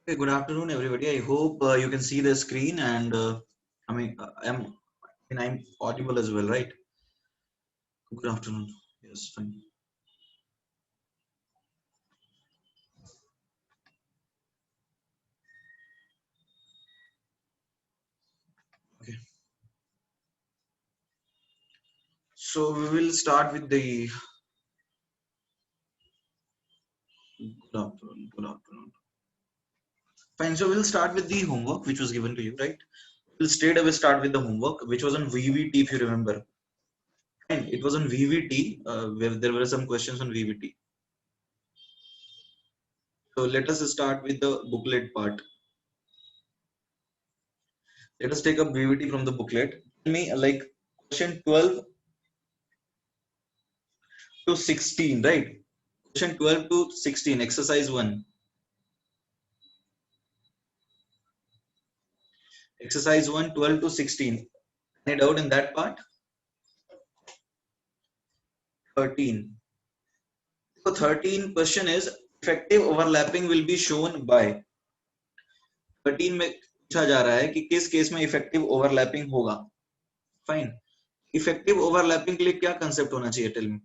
Okay, good afternoon, everybody. I hope you can see the screen and I'm audible as well, right? Good afternoon. Yes, fine. Okay. So we will start with the good afternoon. Good afternoon. Fine. So we'll start with the homework which was given to you, right? We'll straight away start with the homework which was on VVT, if you remember. Fine. It was on VVT. Where there were some questions on VVT. So let us start with the booklet part. Let us take up VVT from the booklet. Tell me, like, question 12 to 16, right? Question 12 to 16, exercise 1. Exercise 1, 12 to 16. Any doubt in that part? 13. So 13 question is effective overlapping will be shown by. 13 में पूछा जा रहा है कि किस case में effective overlapping होगा. Fine. Effective overlapping के लिए क्या कंसेप्ट होना चाहिए? Tell me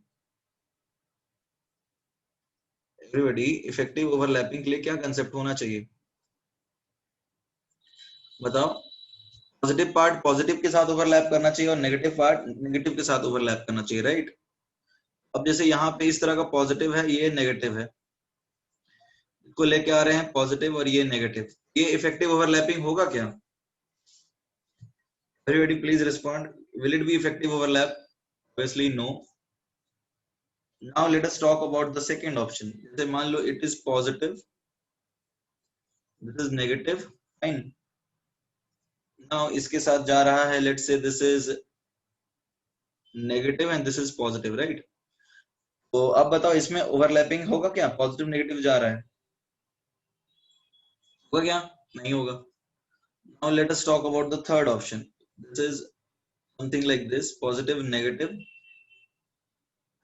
everybody, effective overlapping के लिए क्या कंसेप्ट होना चाहिए? बताओ. पॉजिटिव पार्ट पॉजिटिव के साथ ओवरलैप करना चाहिए और नेगेटिव पार्ट नेगेटिव के साथ ओवरलैप करना चाहिए, राइट? अब जैसे यहाँ पे इस तरह का पॉजिटिव है, ये नेगेटिव है, को लेके आ रहे हैं पॉजिटिव और ये नेगेटिव, ये इफेक्टिव ओवरलैपिंग होगा क्या? Everybody please respond. Will it be effective overlap? Obviously no. Now let us talk about the second option. जैसे मान लो it is positive, this is negative, fine. Now इसके साथ जा रहा है, let's say this is negative and this is positive, right? तो अब बताओ इसमें ओवरलैपिंग होगा क्या? पॉजिटिव नेगेटिव जा रहा है, होगा क्या? नहीं होगा. Now let us talk about the third option. This is something like this, positive negative,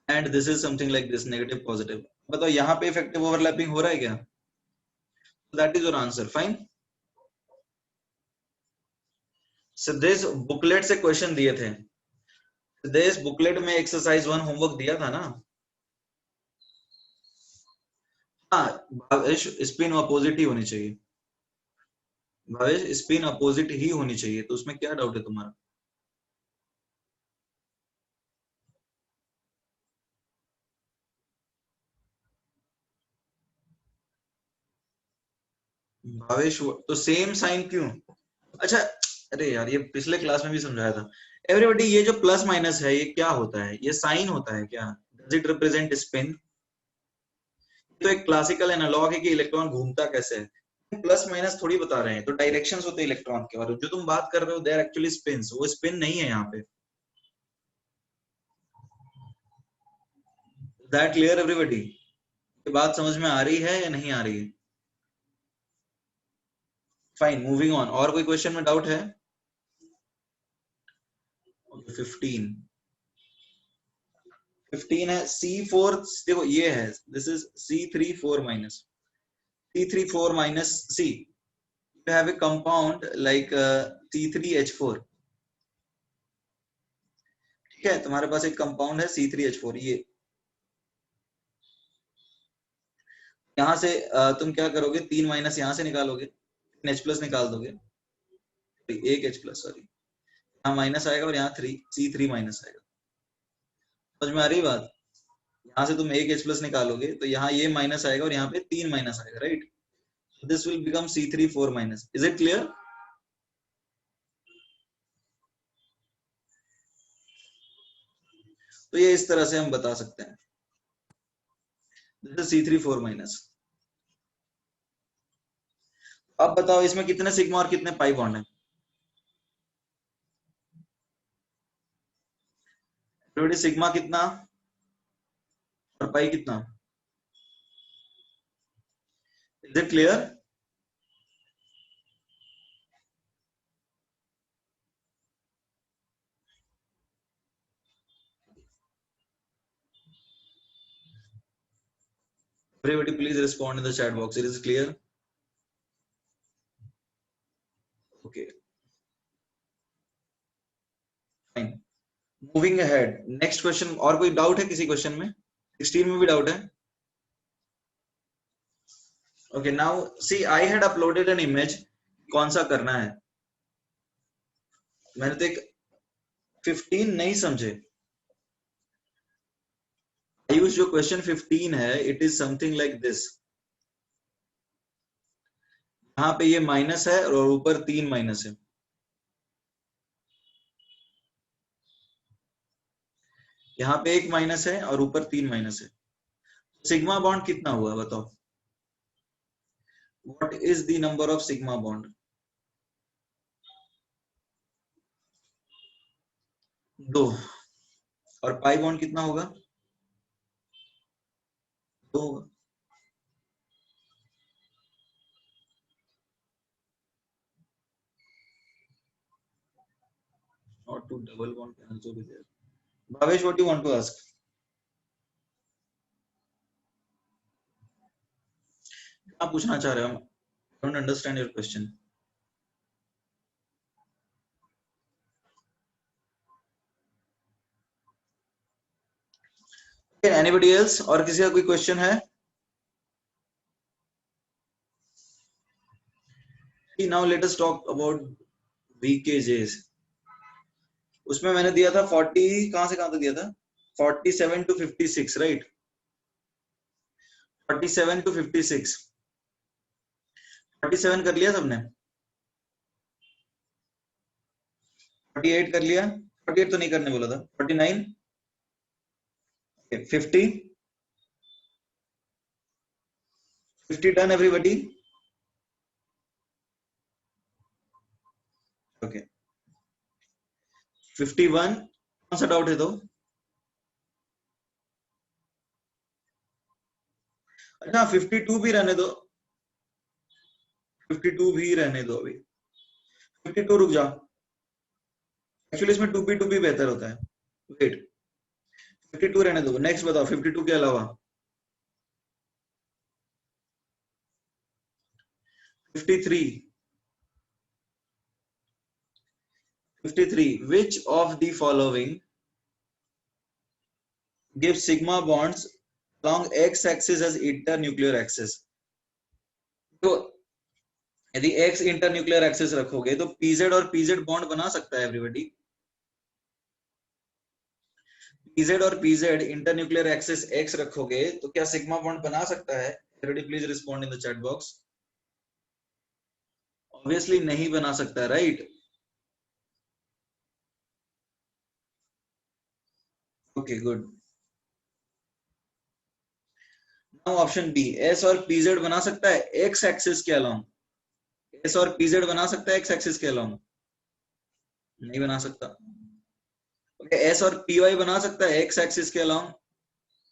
and this is something like this, negative positive. बताओ यहाँ पे इफेक्टिव ओवरलैपिंग हो रहा है क्या? That is your answer. Fine. Siddhesh booklet से question दिए थे. सिद्धेश बुकलेट में एक्सरसाइज 1 होमवर्क दिया था ना? हाँ भावेश, स्पिन अपोजिट ही होनी चाहिए. भावेश, स्पिन अपोजिट ही होनी चाहिए, तो उसमें क्या डाउट है तुम्हारा? भावेश तो सेम साइन क्यों? अच्छा, अरे यार ये पिछले क्लास में भी समझाया था. एवरीबॉडी, ये जो प्लस माइनस है ये क्या होता है? ये साइन होता है क्या? Does it represent spin? तो एक क्लासिकल एनालॉग है कि इलेक्ट्रॉन घूमता कैसे है. प्लस माइनस थोड़ी बता रहे हैं, तो डायरेक्शंस होते हैं इलेक्ट्रॉन के, और जो तुम बात कर रहे हो दे आर एक्चुअली स्पिन्स. वो स्पिन नहीं है यहाँ पे. That clear everybody? ये बात समझ में आ रही है या नहीं आ रही है? Fine, moving on. और कोई क्वेश्चन में डाउट है? 15. 15 है C4. देखो ये है, this is C34 minus C34 minus C. You have a compound like C3H4. ठीक है, तुम्हारे पास एक कंपाउंड है C3H4. ये यहां से तुम क्या करोगे? 3 माइनस यहां से निकालोगे, H प्लस निकाल दोगे, एक H प्लस, सॉरी, यहाँ माइनस आएगा और यहाँ C3 माइनस आएगा. समझ में आ रही बात? यहाँ से तुम एक H प्लस निकालोगे तो यहाँ ये माइनस आएगा और यहाँ पे 3 माइनस आएगा, right? This will become C34 minus. Is it clear? तो ये इस तरह से हम बता सकते हैं, दिस इज C34 माइनस. अब बताओ इसमें कितने सिग्मा और कितने पाई बॉन्ड है? सिग्मा कितना और पाई कितना? Is it clear? Everybody please respond in the chat box. It is clear? Moving ahead, next question. और कोई डाउट है किसी क्वेश्चन में? 16 में भी डाउट है? Okay, now see I had uploaded an image. कौन सा करना है? मैंने तो एक 15 नहीं समझे आयुष। जो क्वेश्चन 15 है, it is something like this. यहाँ पे ये माइनस है और ऊपर 3 माइनस है। यहाँ पे 1 माइनस है और ऊपर 3 माइनस है। सिग्मा बॉन्ड कितना हुआ बताओ? What is the number of sigma bond? 2। और पाई बॉन्ड कितना होगा? 2 होगा। Not to double bond can also be there. Bhavesh, what do you want to ask? आप पूछना चाह रहे हो? I don't understand your question. Okay, anybody else? और किसी का कोई क्वेश्चन है? Now let us talk about VKJs. उसमें मैंने दिया था 40, कहां से कहां तक दिया था? 47 to 56, राइट? 47 to 56। 47 कर लिया सबने? 48 कर लिया? 48 तो नहीं करने बोला था। 49, 50, 50 डन एवरीबॉडी? ओके। 51, कौन सा डाउट है तो? अच्छा, 52 भी रहने दो। 52 भी रहने दो अभी। 52 रुक जाओ। एक्चुअली इसमें 2p2p बेहतर होता है। वेट, 52 रहने दो। नेक्स्ट बताओ 52 के अलावा। 53, 53, which of the following gives sigma bonds along x axis as internuclear axis? तो यदि x इंटरन्यूक्लियर एक्सिस रखोगे तो pz और pz बॉन्ड बना सकता है एवरीबॉडी। pz और pz इंटरन्यूक्लियर एक्सिस x रखोगे तो क्या सिग्मा बॉन्ड बना सकता है? Everybody please respond in the chat box. Obviously नहीं बना सकता, right? Okay, good. Now option B, s और pz बना सकता है x एक्सिस के अलोंग? s और pz बना सकता है x एक्सिस के अलोंग? नहीं बना सकता। ओके, s और py बना सकता है x एक्सिस के अलोंग?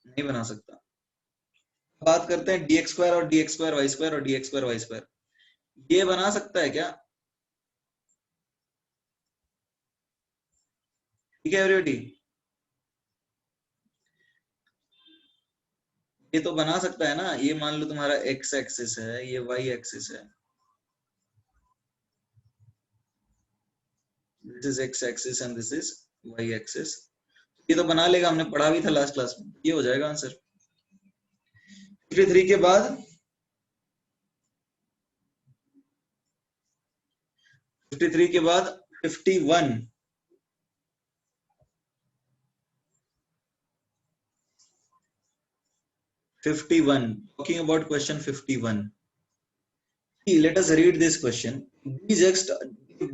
नहीं बना सकता। बात करते हैं dx स्क्वायर और dx स्क्वायर वाई स्क्वायर और dx स्क्वायर वाई स्क्वायर। ये बना सकता है क्या? ठीक है एवरीबॉडी? ये तो बना सकता है ना। ये मान लो तुम्हारा x एक्सिस है, ये y एक्सिस है, this is x axis and this is y axis. ये तो बना लेगा, हमने पढ़ा भी था लास्ट क्लास में। ये हो जाएगा आंसर। 53 के बाद 53 के बाद 51, 51, talking about question 51. Let us read this question.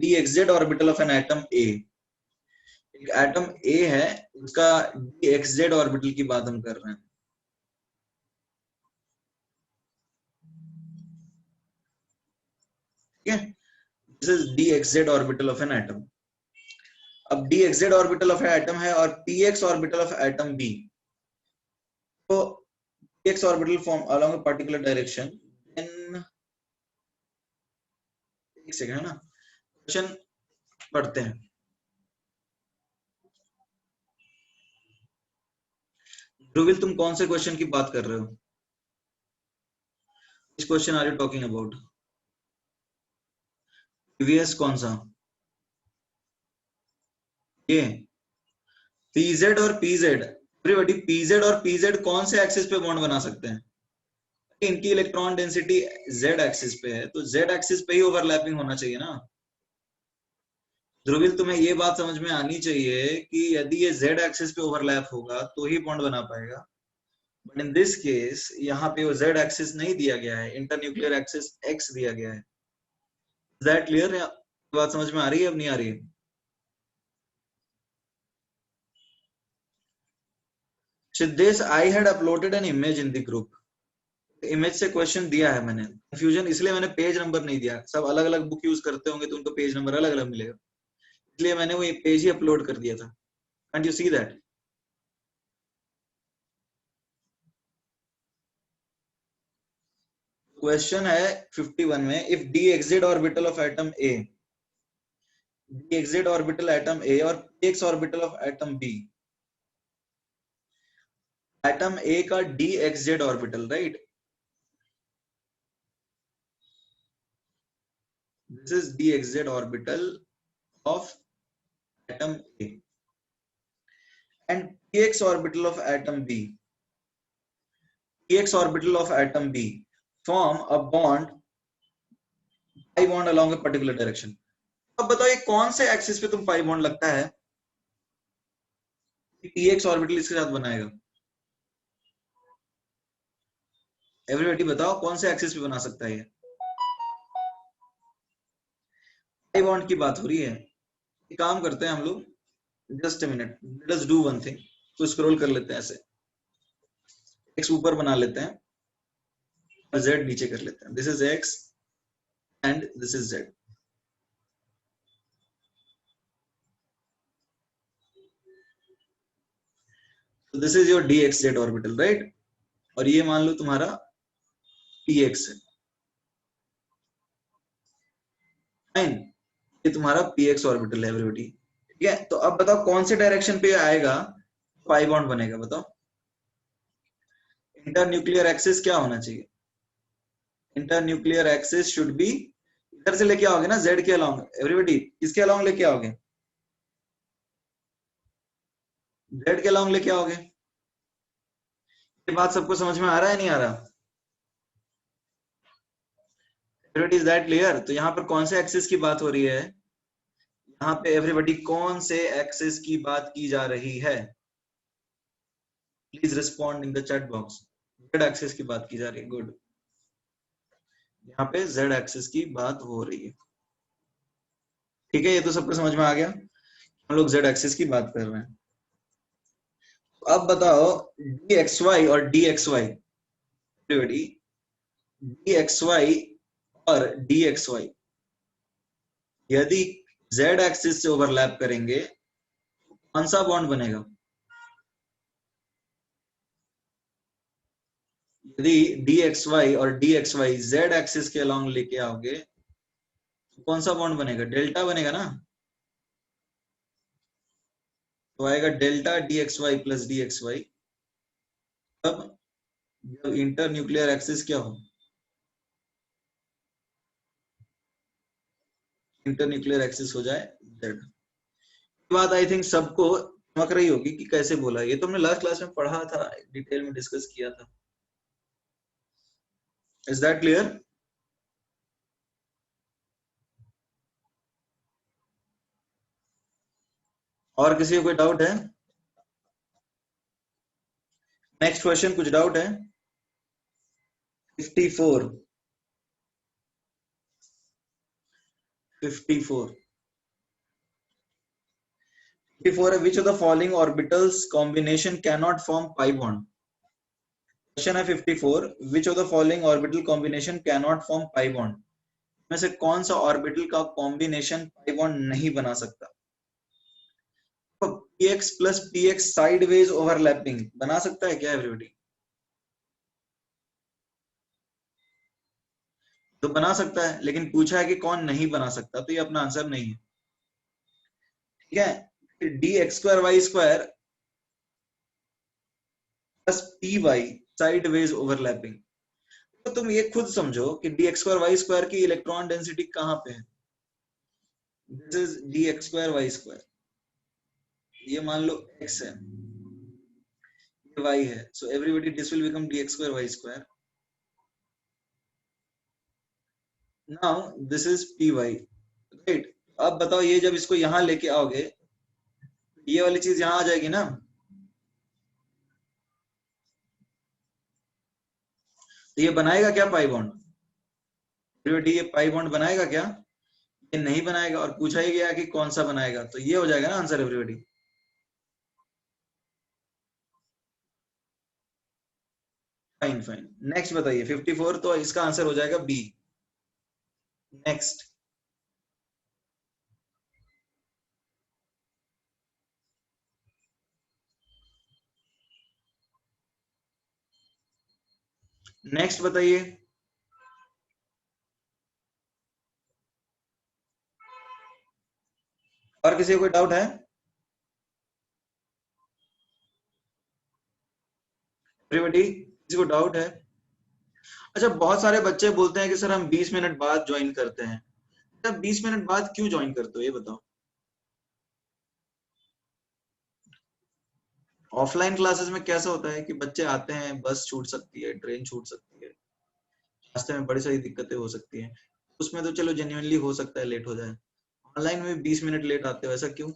dxz orbital of an atom A. एक एटम A है, उसका dxz ऑर्बिटल की बात हम कर रहे हैं। ठीक है? This is dxz orbital of an atom. अब dxz ऑर्बिटल ऑफ एटम है और px orbital of atom B। तो px orbital form along a particular direction, then एक सेकंड है ना, क्वेश्चन पढ़ते हैं। ध्रुविल, तुम कौन से क्वेश्चन की बात कर रहे हो? इस question are you talking about? Previous कौन सा? ये पीजेड और पीजेड, एवरीबॉडी पीजेड और पीजेड कौन से एक्सिस पे बॉन्ड बना सकते हैं? इनकी इलेक्ट्रॉन डेंसिटी जेड एक्सिस पे है, तो जेड एक्सिस पे ही ओवरलैपिंग होना चाहिए ना। ध्रुविल तुम्हें ये बात समझ में आनी चाहिए कि यदि ये जेड एक्सिस पे ओवरलैप होगा तो ही बॉन्ड बना पाएगा, बट इन दिस केस यहाँ पे वो जेड एक्सिस नहीं दिया गया है, इंटरन्यूक्लियर एक्सिस एक्स दिया गया है। Is that clear? बात समझ में आ रही है अब नहीं आ रही है? Siddhesh, I had uploaded an image in the group. Image से क्वेश्चन दिया है मैंने, कंफ्यूजन इसलिए मैंने पेज नंबर नहीं दिया, सब अलग अलग बुक यूज करते होंगे तो उनको पेज नंबर अलग अलग मिलेगा, इसलिए मैंने वो पेज ही अपलोड कर दिया था। Can't you see that? Question है 51 में, if D x z orbital of atom A, D x z orbital atom A और P X orbital of atom B, atom A का D X Z orbital, right, this is D X Z orbital of atom A and px orbital of atom b, px orbital of atom b form a bond, pi bond along a particular direction। अब बताओ ये कौन से axis पे तुम pi bond लगता है px orbital इसके साथ बनाएगा? एवरीबॉडी बताओ कौन से एक्सिस पे बना सकता है ये? पाई बॉन्ड की बात हो रही है। एक काम करते हैं हम लोग, just a minute, let's do one thing, तो स्क्रॉल कर लेते हैं ऐसे, एक्स ऊपर बना लेते हैं और जेड नीचे कर लेते हैं, this is x and this is Z. So this is your dxz orbital, right? और ये मान लो तुम्हारा px है, फाइन, ये तुम्हारा px ऑर्बिटल है एवरीबॉडी, ठीक है। तो अब बताओ कौन से डायरेक्शन पे आएगा पाई बॉन्ड बनेगा, बताओ। इंटर न्यूक्लियर एक्सिस क्या होना चाहिए? Inter nuclear axis should be, इधर से लेके आओगे ना जेड के अलोंग, एवरीबॉडी किसके अलोंग लेके आओगे? जेड के अलोंग लेके आओगे। ये बात सबको समझ में आ रहा है नहीं आ रहा? Everybody is that clear? तो यहाँ पर कौन से एक्सिस की बात हो रही है? यहाँ पे एवरीबॉडी कौन से एक्सिस की बात की जा रही है? Please respond in the chat box. Z axis की बात की जा रही है, गुड। यहाँ पे जेड एक्सिस की बात हो रही है, ठीक है, ये तो सबको समझ में आ गया, हम लोग जेड एक्सिस की बात कर रहे हैं। तो अब बताओ डी एक्स वाई और D X Y, D X Y और डी एक्स वाई यदि जेड एक्सिस से ओवरलैप करेंगे कौन सा बॉन्ड बनेगा? यदि डी एक्स वाई और D X Y Z axis के अलोंग लेके आओगे तो कौन सा बॉन्ड बनेगा? डेल्टा बनेगा ना, तो आएगा delta D X Y plus D X Y. तब जब इंटर न्यूक्लियर एक्सिस क्या हो, इंटर न्यूक्लियर एक्सिस हो जाए जेड। बात आई थिंक सबको चमक रही होगी कि कैसे बोला, ये तो हमने लास्ट क्लास में पढ़ा था, डिटेल में डिस्कस किया था। Is that clear? और किसी को कोई डाउट है? नेक्स्ट क्वेश्चन, कुछ डाउट है? 54 54 54 which of the following orbitals combination cannot form pi bond? Question है 54, which of the following orbital combination cannot form pi bond? में से कौन सा ऑर्बिटल का कॉम्बिनेशन पाई बॉन्ड नहीं बना सकता? तो px plus px sideways overlapping बना सकता है क्या एवरीबॉडी? तो बना सकता है, लेकिन पूछा है कि कौन नहीं बना सकता, तो ये अपना आंसर नहीं है, ठीक है। D X square Y square plus P Y sideways overlapping, तो तुम ये खुद समझो कि D X square Y square की इलेक्ट्रॉन डेंसिटी कहां पे है? This is D X square Y square, ये मान लो x है, ये y है, so everybody this will become dx square y square. Now this is py, right? अब बताओ ये जब इसको यहां लेके आओगे, ये वाली चीज यहां आ जाएगी ना, तो ये बनाएगा क्या पाई बॉन्ड? एवरीबॉडी ये पाई बॉन्ड बनाएगा क्या? ये नहीं बनाएगा, और पूछा ही गया कि कौन सा बनाएगा, तो ये हो जाएगा ना answer everybody. Fine fine, next बताइए 54, तो इसका आंसर हो जाएगा बी। नेक्स्ट, नेक्स्ट बताइए। और किसी को कोई डाउट है? एवरीबॉडी, किसी को डाउट है? अच्छा, बहुत सारे बच्चे बोलते हैं कि सर हम 20 मिनट बाद ज्वाइन करते हैं। सर 20 मिनट बाद क्यों ज्वाइन करते हो, ये बताओ। ऑफलाइन क्लासेस में कैसा होता है कि बच्चे आते हैं, बस छूट सकती है, ट्रेन छूट सकती है, रास्ते में बड़ी सारी दिक्कतें हो सकती हैं, उसमें तो चलो जेन्युइनली हो सकता है लेट हो जाए। ऑनलाइन में 20 मिनट लेट आते हो, ऐसा क्यों?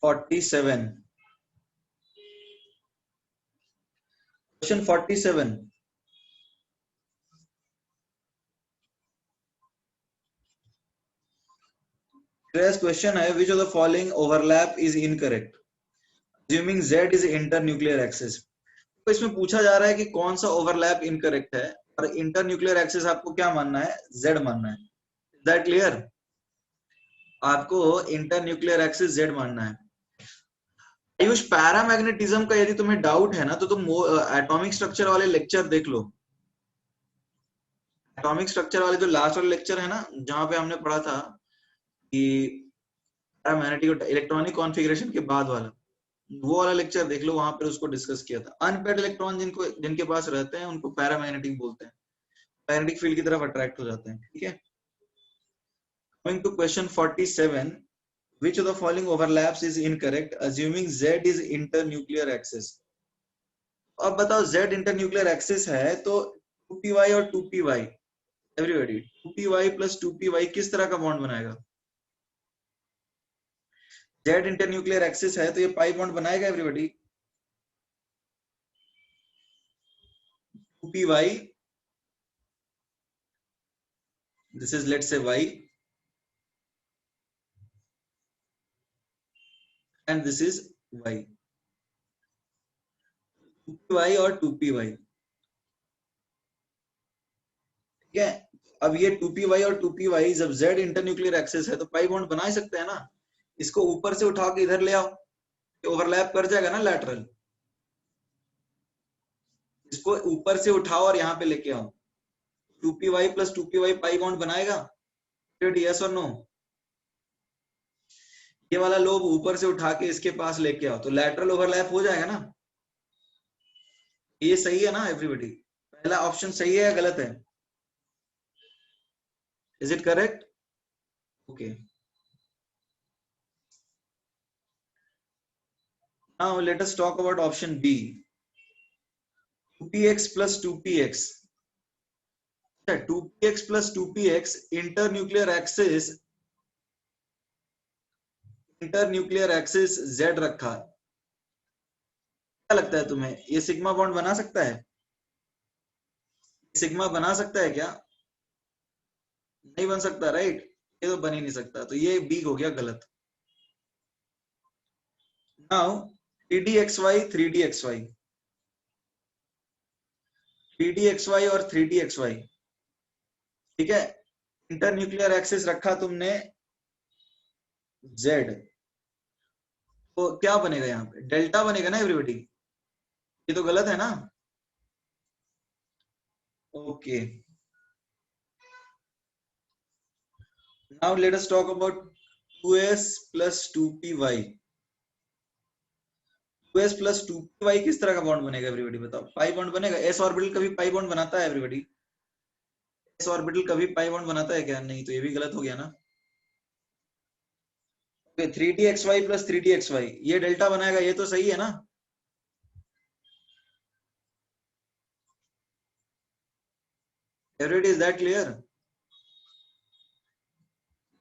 47, क्वेश्चन 47। क्वेश्चन है which of the following overlap is incorrect assuming z is internuclear axis। तो इसमें पूछा जा रहा है कि कौन सा ओवरलैप इनकरेक्ट है, और इंटरन्यूक्लियर एक्सिस आपको क्या मानना है? z मानना है। Is that clear? आपको इंटरन्यूक्लियर एक्सिस z मानना है। आयुष, पैरामैग्नेटिज्म का यदि तुम्हें डाउट है ना, तो तुम एटॉमिक स्ट्रक्चर वाले लेक्चर देख लो। एटॉमिक स्ट्रक्चर वाले जो लास्ट वाले लेक्चर है ना, जहां पे हमने पढ़ा था कि पैरामैग्नेटिक इलेक्ट्रॉनिक कॉन्फ़िगरेशन के बाद वाला, वो वाला लेक्चर देख लो, वहां पर उसको डिस्कस किया था। अनपेड इलेक्ट्रॉन जिनके पास रहते हैं उनको पैरामैग्नेटिक बोलते हैं, मैग्नेटिक फील्ड की तरफ अट्रैक्ट हो जाते हैं। ठीक है, coming to question 47, which of the following overlaps is incorrect assuming z is internuclear axis। अब बताओ, z इंटरन्यूक्लियर एक्सिस है तो 2py और 2py, everybody 2py plus 2py किस तरह का बॉन्ड बनाएगा? z इंटरन्यूक्लियर एक्सिस है तो ये पाई बॉन्ड बनाएगा everybody. 2py, this is let's say y, and this is y, 2py और 2py। ठीक है, अब ये 2py और 2py जब z इंटरन्यूक्लियर एक्सिस है तो पाई बॉन्ड बना ही सकते हैं ना। इसको ऊपर से उठा के इधर ले आओ, ओवरलैप कर जाएगा ना लैटरल। इसको ऊपर से उठाओ और यहाँ पे लेके आओ, 2py plus 2py pi bond बनाएगा? यस और नो? ये वाला लोब ऊपर से उठा के इसके पास लेके आओ तो लैटरल ओवरलैप हो जाएगा ना। ये सही है ना एवरीबॉडी? पहला ऑप्शन सही है या गलत है? Is it correct? Okay, now let us talk about option B, 2px प्लस 2px। 2px प्लस 2px इंटरन्यूक्लियर एक्सिस z रखा। क्या लगता है तुम्हें, ये सिग्मा बॉन्ड बना सकता है? सिग्मा बना सकता है क्या? नहीं बन सकता, राइट? ये तो बन ही नहीं सकता, तो ये बी हो गया गलत। नाउ 3dxy 3dxy, 3dxy और 3dxy, ठीक है, इंटरन्यूक्लियर एक्सिस रखा तुमने z, तो क्या बनेगा यहाँ पे? डेल्टा बनेगा ना एवरीबॉडी, ये तो गलत है ना। Okay, now let us talk about 2s plus 2py। 2s plus 2py किस तरह का बॉन्ड बनेगा एवरीबॉडी बताओ? पाई बॉन्ड बनेगा? एस ऑर्बिटल कभी पाई बॉन्ड बनाता है एवरीबॉडी? एस ऑर्बिटल कभी पाई बॉन्ड बनाता है क्या? नहीं, तो ये भी गलत हो गया ना। ओके, 3dxy प्लस 3dxy ये डेल्टा बनाएगा, ये तो सही है ना? Everybody, is that clear?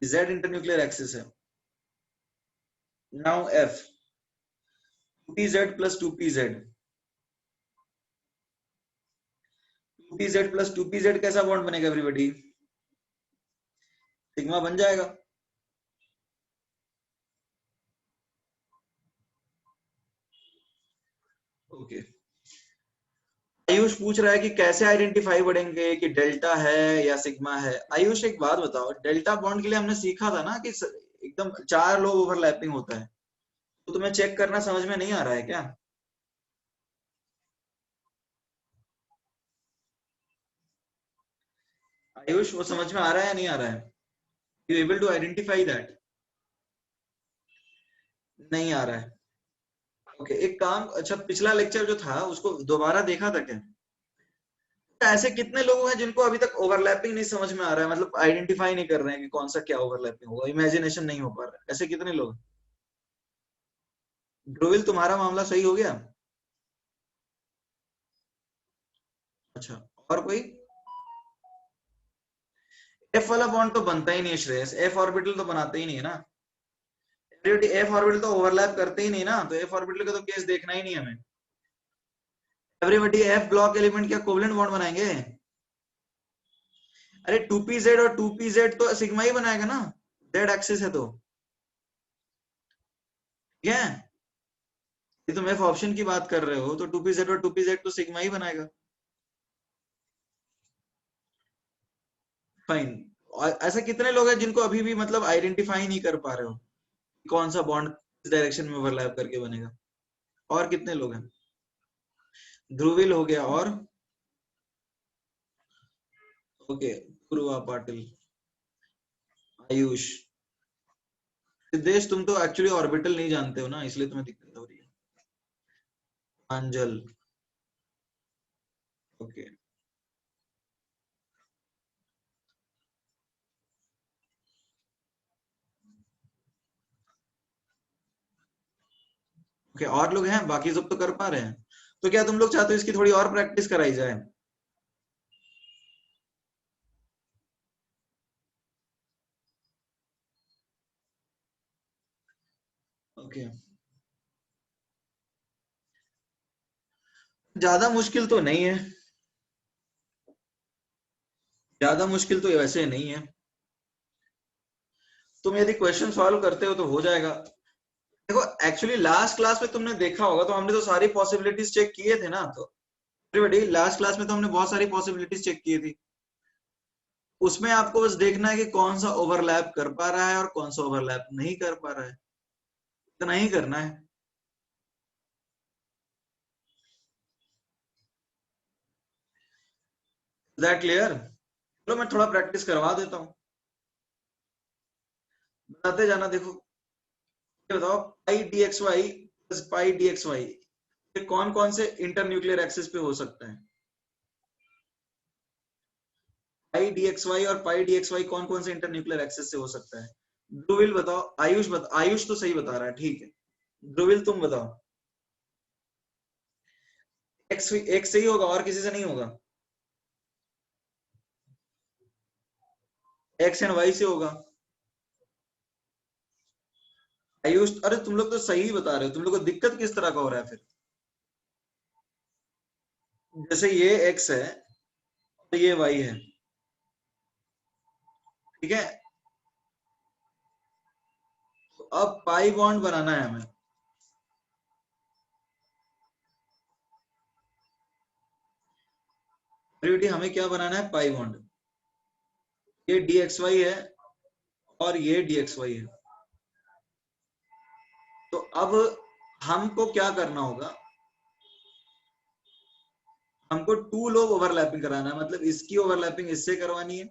z internuclear axis है। Now f 2pz plus 2pz 2pz plus 2pz कैसा बॉन्ड बनेगा एवरीबॉडी? सिग्मा बन जाएगा। ओके, आयुष पूछ रहा है कि कैसे आइडेंटिफाई बढ़ेंगे कि डेल्टा है या सिग्मा है। आयुष एक बात बताओ, डेल्टा बॉन्ड के लिए हमने सीखा था ना कि एकदम 4 लोग ओवरलैपिंग होता है, तो तुम्हें चेक करना समझ में नहीं आ रहा है क्या? आयुष वो समझ में आ रहा है या नहीं आ रहा है? You able to identify that? नहीं आ रहा है। ओके, एक काम, अच्छा पिछला लेक्चर जो था उसको दोबारा देखा था क्या? ऐसे कितने लोग हैं जिनको अभी तक ओवरलैपिंग नहीं समझ में आ रहा है, मतलब आइडेंटिफाई नहीं कर रहे हैं कि कौन सा क्या ओवरलैपिंग होगा, इमेजिनेशन नहीं हो पा रहा है, ऐसे कितने लोग? ध्रुविल, तुम्हारा मामला सही हो गया? अच्छा, और कोई? एफ वाला बॉन्ड तो बनता ही नहीं है श्रेयस, एफ ऑर्बिटल तो बनाते ही नहीं है ना। एफ ऑर्बिटल तो ओवरलैप करते ही नहीं ना, तो एफ ऑर्बिटल का तो केस देखना ही नहीं हमें। एवरीबॉडी, एफ ब्लॉक एलिमेंट क्या कोवलेंट बॉन्ड बनाएंगे? अरे 2pz और 2pz तो सिग्मा ही बनाएगा ना, जेड एक्सिस है तो। ठीक है, ये तुम एफ ऑप्शन की बात कर रहे हो तो 2pz और 2pz तो सिग्मा ही बनाएगा। फाइन। ऐसे कितने लोग हैं जिनको अभी भी मतलब आइडेंटिफाई नहीं कर पा रहे हो कौन सा बॉन्ड किस डायरेक्शन में ओवरलैप करके बनेगा? और कितने लोग हैं? ध्रुविल हो गया, और? ओके, पूर्वा पाटिल, आयुष, सिद्धेश, तुम तो एक्चुअली ऑर्बिटल नहीं जानते हो ना, इसलिए तुम्हें दिक्कत हो रही है। अंजल, ओके। ओके, और लोग हैं? बाकी सब तो कर पा रहे हैं, तो क्या तुम लोग चाहते हो इसकी थोड़ी और प्रैक्टिस कराई जाए? ओके, ज्यादा मुश्किल तो नहीं है, ज्यादा मुश्किल तो वैसे नहीं है। तुम यदि क्वेश्चन सॉल्व करते हो तो हो जाएगा। देखो, एक्चुअली लास्ट क्लास में तुमने देखा होगा तो हमने तो सारी पॉसिबिलिटीज चेक किए थे ना, तो एवरीबॉडी लास्ट क्लास में तो हमने बहुत सारी पॉसिबिलिटीज चेक की थी। उसमें आपको बस देखना है कि कौन सा ओवरलैप कर पा रहा है और कौन सा ओवरलैप नहीं कर पा रहा है, इतना ही करना है। That clear? चलो मैं थोड़ा प्रैक्टिस करवा देता हूँ, बताते जाना। देखो, ये बताओ, pi D X Y plus pi D X Y ये कौन कौन से इंटरन्यूक्लियर एक्सिस पे हो सकता है? पाई डी एक्स वाई और पाई डी एक्स वाई कौन कौन से इंटरन्यूक्लियर एक्सिस से हो सकता है? ध्रुविल बताओ, आयुष बता, आयुष तो सही बता रहा है, ठीक है। ध्रुविल तुम बताओ। एक्स एक से ही होगा, और किसी से नहीं होगा? एक्स एंड वाई से होगा। आयुष, अरे तुम लोग तो सही बता रहे हो, तुम लोग को दिक्कत किस तरह का हो रहा है फिर? जैसे ये एक्स है और ये वाई है, ठीक है, तो अब पाई बॉन्ड बनाना है हमें। हमें क्या बनाना है? Pi bond. ये डी एक्स वाई है और ये डी एक्स वाई है, तो अब हमको क्या करना होगा? हमको टू लोब ओवरलैपिंग कराना है, मतलब इसकी ओवरलैपिंग इससे करवानी है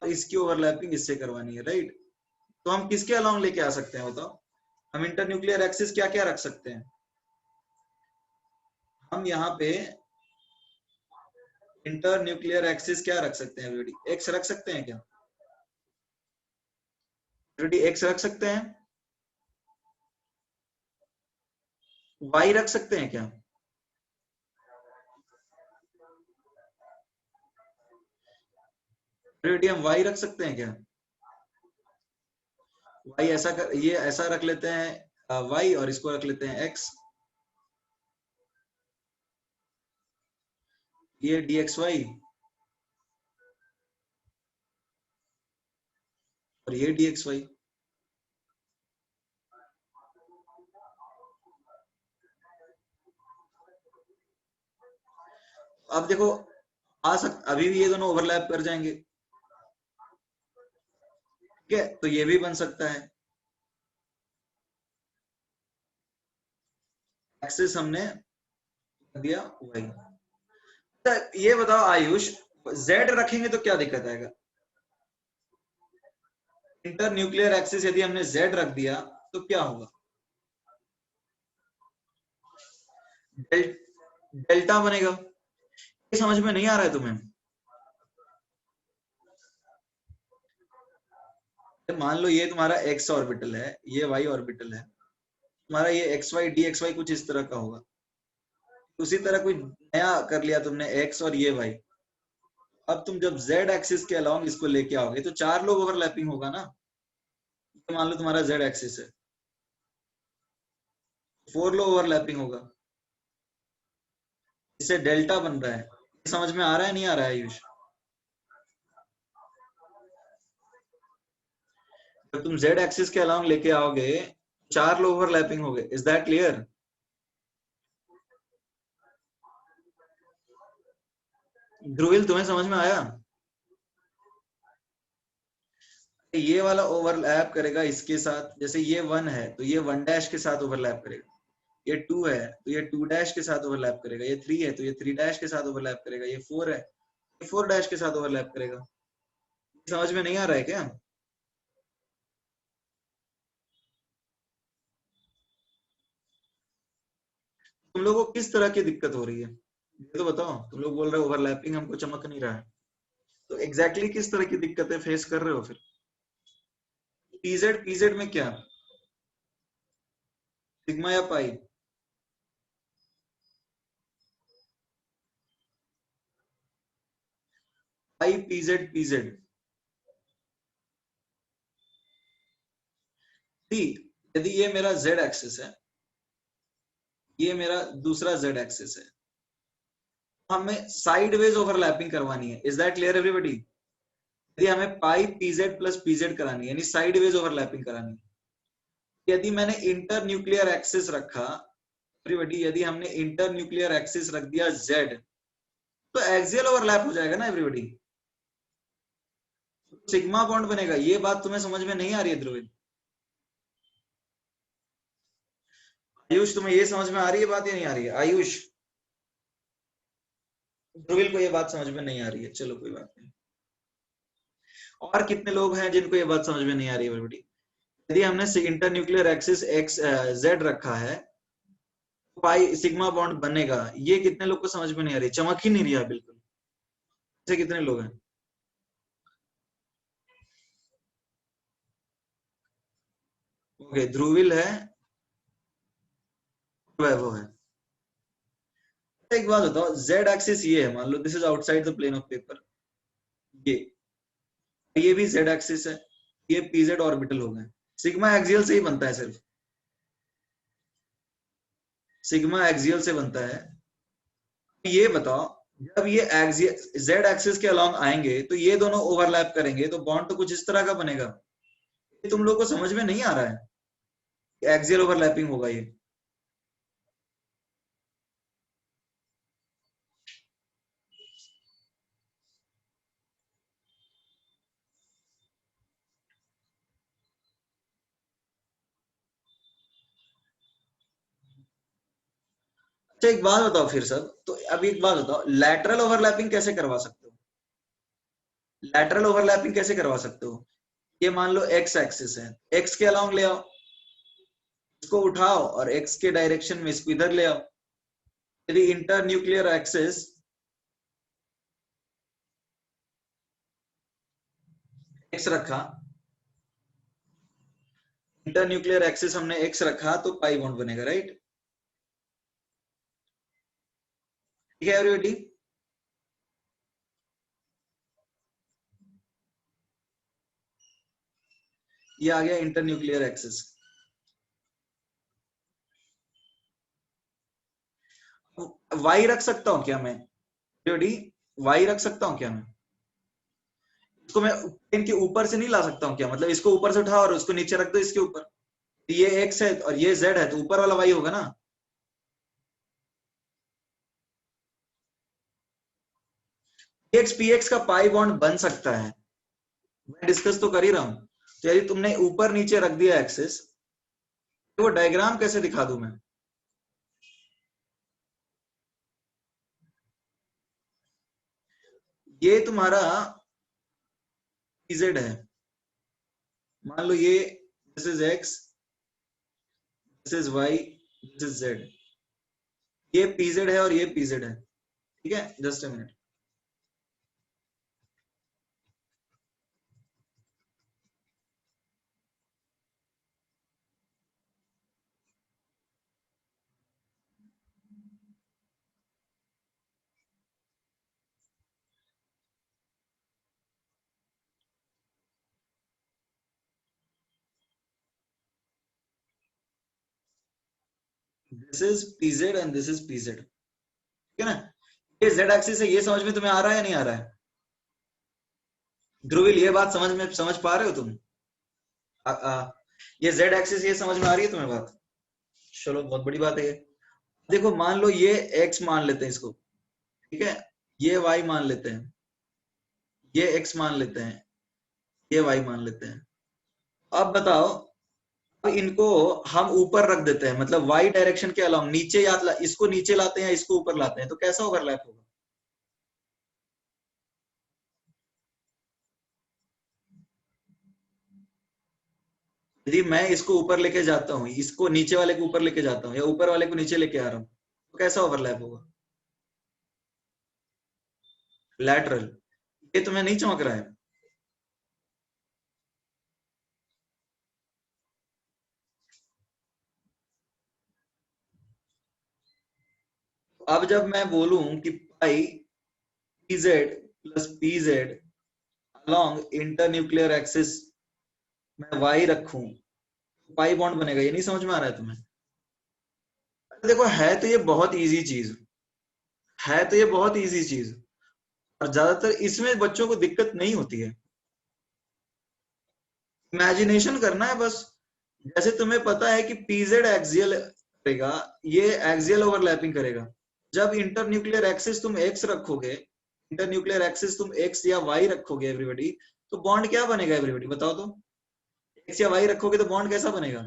और इसकी ओवरलैपिंग इससे करवानी है, राइट? तो हम किसके अलोंग लेके आ सकते हैं बताओ? हम इंटरन्यूक्लियर एक्सिस क्या क्या रख सकते हैं? हम यहाँ पे इंटर न्यूक्लियर एक्सिस क्या रख सकते हैं एवरीबॉडी? एक्स रख सकते हैं क्या? एवरीबॉडी एक्स रख सकते हैं? वाई रख सकते हैं क्या? एवरीबॉडी हम वाई रख सकते हैं क्या? वाई ऐसा कर, ये ऐसा रख लेते हैं वाई, और इसको रख लेते हैं एक्स, ये डी एक्स वाई और ये डी एक्स वाई। अब देखो, अभी भी ये दोनों ओवरलैप कर जाएंगे, ठीक है, तो ये भी बन सकता है। एक्सिस हमने दिया वाई। तो ये बताओ आयुष, जेड रखेंगे तो क्या दिक्कत आएगा? इंटर न्यूक्लियर एक्सिस यदि हमने जेड रख दिया तो क्या होगा? डेल्टा बनेगा। ये समझ में नहीं आ रहा है तुम्हें? मान लो ये तुम्हारा एक्स ऑर्बिटल है, ये वाई ऑर्बिटल है, तुम्हारा ये X Y D X Y कुछ इस तरह का होगा। उसी तरह कोई नया कर लिया तुमने एक्स और ये वाई। अब तुम जब जेड एक्सिस के अलोंग इसको लेके आओगे तो चार लोग ओवरलैपिंग होगा ना। तो मान लो तुम्हारा जेड एक्सिस है, फोर लोग ओवरलैपिंग होगा, इससे डेल्टा बन रहा है। समझ में आ रहा है नहीं आ रहा है आयुष? जब तुम जेड एक्सिस के अलोंग लेके आओगे, चार लोग ओवरलैपिंग हो गए। Is that clear? ध्रुविल तुम्हें समझ में आया? ये वाला ओवरलैप करेगा इसके साथ, जैसे ये वन है तो ये वन डैश के साथ ओवरलैप करेगा, ये टू है तो ये टू डैश के साथ ओवरलैप करेगा, ये थ्री है तो ये थ्री डैश के साथ ओवरलैप करेगा, ये फोर है ये फोर डैश के साथ ओवरलैप करेगा। समझ में नहीं आ रहा है क्या? तुम लोगों को किस तरह की दिक्कत हो रही है ये तो बताओ। तुम लोग बोल रहे हो ओवरलैपिंग हमको चमक नहीं रहा है, तो एग्जैक्टली किस तरह की दिक्कतें फेस कर रहे हो फिर? पीजेड, पीजेड में क्या, सिग्मा या पाई? पाई पीजेड, पीजेड सी। यदि ये मेरा जेड एक्सिस है, ये मेरा दूसरा जेड एक्सिस है, हमें साइडवेज ओवरलैपिंग करवानी है। Is that clear everybody? यदि हमें पाई पीजेड प्लस पीजेड करानी है, यानी साइडवेज ओवरलैपिंग करानी है। यदि मैंने इंटर न्यूक्लियर एक्सिस रखा एवरीबॉडी, यदि हमने इंटर न्यूक्लियर एक्सिस रख दिया जेड, तो एक्सियल ओवरलैप हो जाएगा ना एवरीबॉडी, सिग्मा बॉन्ड बनेगा। ये बात तुम्हें समझ में नहीं आ रही है ध्रुविल? आयुष तुम्हें ये समझ में आ रही है बात या नहीं आ रही है आयुष? ध्रुविल को ये बात समझ में नहीं आ रही है, चलो कोई बात नहीं। और कितने लोग हैं जिनको ये बात समझ में नहीं आ रही है एवरीबॉडी? यदि हमने inter nuclear axis x Z रखा है, पाई सिग्मा बॉन्ड बनेगा। ये कितने लोग को समझ में नहीं आ रही, चमक ही नहीं रही है बिल्कुल? ऐसे कितने लोग हैं? ओके, ध्रुविल है, वैभव है। एक बात बताओ, जेड एक्सिस ये है, मान लो this is outside the plane of paper, ये भी जेड एक्सिस है, ये पीजेड ऑर्बिटल हो गए। सिग्मा एक्सियल से ही बनता है सिर्फ, सिग्मा एक्सियल से बनता है। ये बताओ, जब ये एक्सियल जेड एक्सिस के अलोंग आएंगे तो ये दोनों ओवरलैप करेंगे, तो बॉन्ड तो कुछ इस तरह का बनेगा। ये तुम लोग को समझ में नहीं आ रहा है, एक्सियल ओवरलैपिंग होगा ये। अच्छा एक बात बताओ फिर सब, तो अब एक बात बताओ, लैटरल ओवरलैपिंग कैसे करवा सकते हो? लैटरल ओवरलैपिंग कैसे करवा सकते हो? ये मान लो एक्स एक्सिस है, एक्स के अलोंग ले आओ, इसको उठाओ और एक्स के डायरेक्शन में इसको इधर ले आओ, यदि इंटर न्यूक्लियर एक्सिस एक्स रखा, इंटर न्यूक्लियर एक्सिस हमने एक्स रखा तो पाई बॉन्ड बनेगा, राइट? ठीक है एवरीबॉडी? ये आ गया इंटर न्यूक्लियर एक्सिस। वाई रख सकता हूं क्या मैं एवरीबॉडी? वाई रख सकता हूं क्या मैं? इसको मैं पेन के ऊपर से नहीं ला सकता हूँ क्या? मतलब इसको ऊपर से उठा और उसको नीचे रख दो इसके ऊपर। ये एक्स है और ये जेड है, तो ऊपर वाला वाई होगा ना। एक्स पी एक्स का पाई बॉन्ड बन सकता है, मैं डिस्कस तो कर ही रहा हूं। तो यदि तुमने ऊपर नीचे रख दिया एक्सेस, तो वो डायग्राम कैसे दिखा दूं मैं? ये तुम्हारा pz है, मान लो ये this is X, this is Y, this is Z. ये pz है और ये pz है, ठीक है? Just a minute. This is pz and this is pz, ठीक है ना? ये जेड एक्सिस है, ये समझ में तुम्हें आ रहा है या नहीं आ रहा है? ध्रुविल, ये बात समझ पा रहे हो तुम? आ, आ, ये जेड एक्सिस, ये समझ में आ रही है तुम्हें बात? चलो, बहुत बड़ी बात है ये। देखो, मान लो ये एक्स मान लेते हैं इसको, ठीक है? ये वाई मान लेते हैं, ये एक्स मान लेते हैं, ये वाई मान लेते हैं। अब बताओ, अब इनको हम ऊपर रख देते हैं, मतलब वाई डायरेक्शन के अलावा नीचे, या इसको नीचे लाते हैं या इसको ऊपर लाते हैं, तो कैसा ओवरलैप होगा? यदि मैं इसको ऊपर लेके जाता हूँ, इसको नीचे वाले को ऊपर लेके जाता हूँ, या ऊपर वाले को नीचे लेके आ रहा हूँ, तो कैसा ओवरलैप होगा? लैटरल। ये तुम्हें नहीं चमक रहा है? अब जब मैं बोलूं कि पाई pz plus pz along internuclear axis मैं वाई रखूं, पाई बॉन्ड बनेगा। ये नहीं समझ में आ रहा है तुम्हें? देखो, है तो ये बहुत इजी चीज, है तो ये बहुत इजी चीज, और ज्यादातर इसमें बच्चों को दिक्कत नहीं होती है। इमेजिनेशन करना है बस। जैसे तुम्हें पता है कि पीजेड एक्सियल करेगा, ये एक्सियल ओवरलैपिंग करेगा। जब इंटरन्यूक्लियर एक्सिस तुम एक्स रखोगे, इंटरन्यूक्लियर एक्सिस तुम एक्स या वाई रखोगे एवरीबॉडी, तो बॉन्ड क्या बनेगा एवरीबॉडी, बताओ तो? एक्स या वाई रखोगे तो बॉन्ड कैसा बनेगा?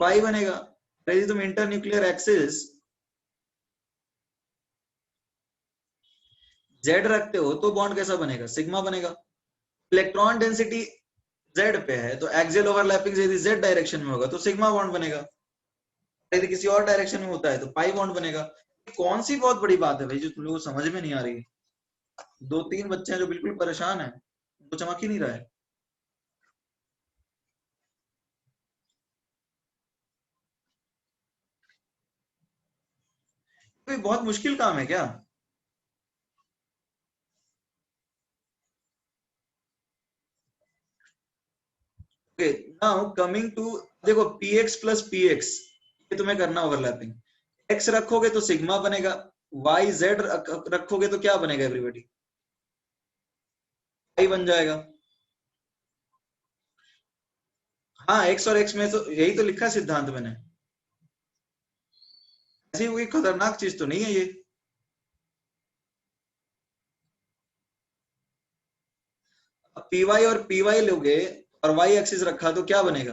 पाई बनेगा। यदि तुम इंटरन्यूक्लियर एक्सिस जेड रखते हो तो बॉन्ड कैसा बनेगा? सिग्मा बनेगा। इलेक्ट्रॉन डेंसिटी जेड पे है, तो एक्सियल ओवरलैपिंग यदि जेड डायरेक्शन में होगा तो सिग्मा बॉन्ड बनेगा, यदि किसी और डायरेक्शन में होता है तो पाई बॉन्ड बनेगा। कौन सी बहुत बड़ी बात है भाई जो तुम लोगों को समझ में नहीं आ रही? दो तीन बच्चे हैं जो बिल्कुल परेशान है, उनको चमक ही नहीं रहा है। कोई बहुत मुश्किल काम है क्या? ओके, नाउ कमिंग टू, देखो px प्लस px, ये तुम्हें करना ओवरलैपिंग। x रखोगे तो सिग्मा बनेगा, y z रखोगे तो क्या बनेगा एवरीबॉडी? y बन जाएगा। हाँ, x और x में तो यही तो लिखा है सिद्धांत मैंने। ऐसी कोई खतरनाक चीज तो नहीं है ये। अब py और py लोगे और y एक्सिस रखा तो क्या बनेगा?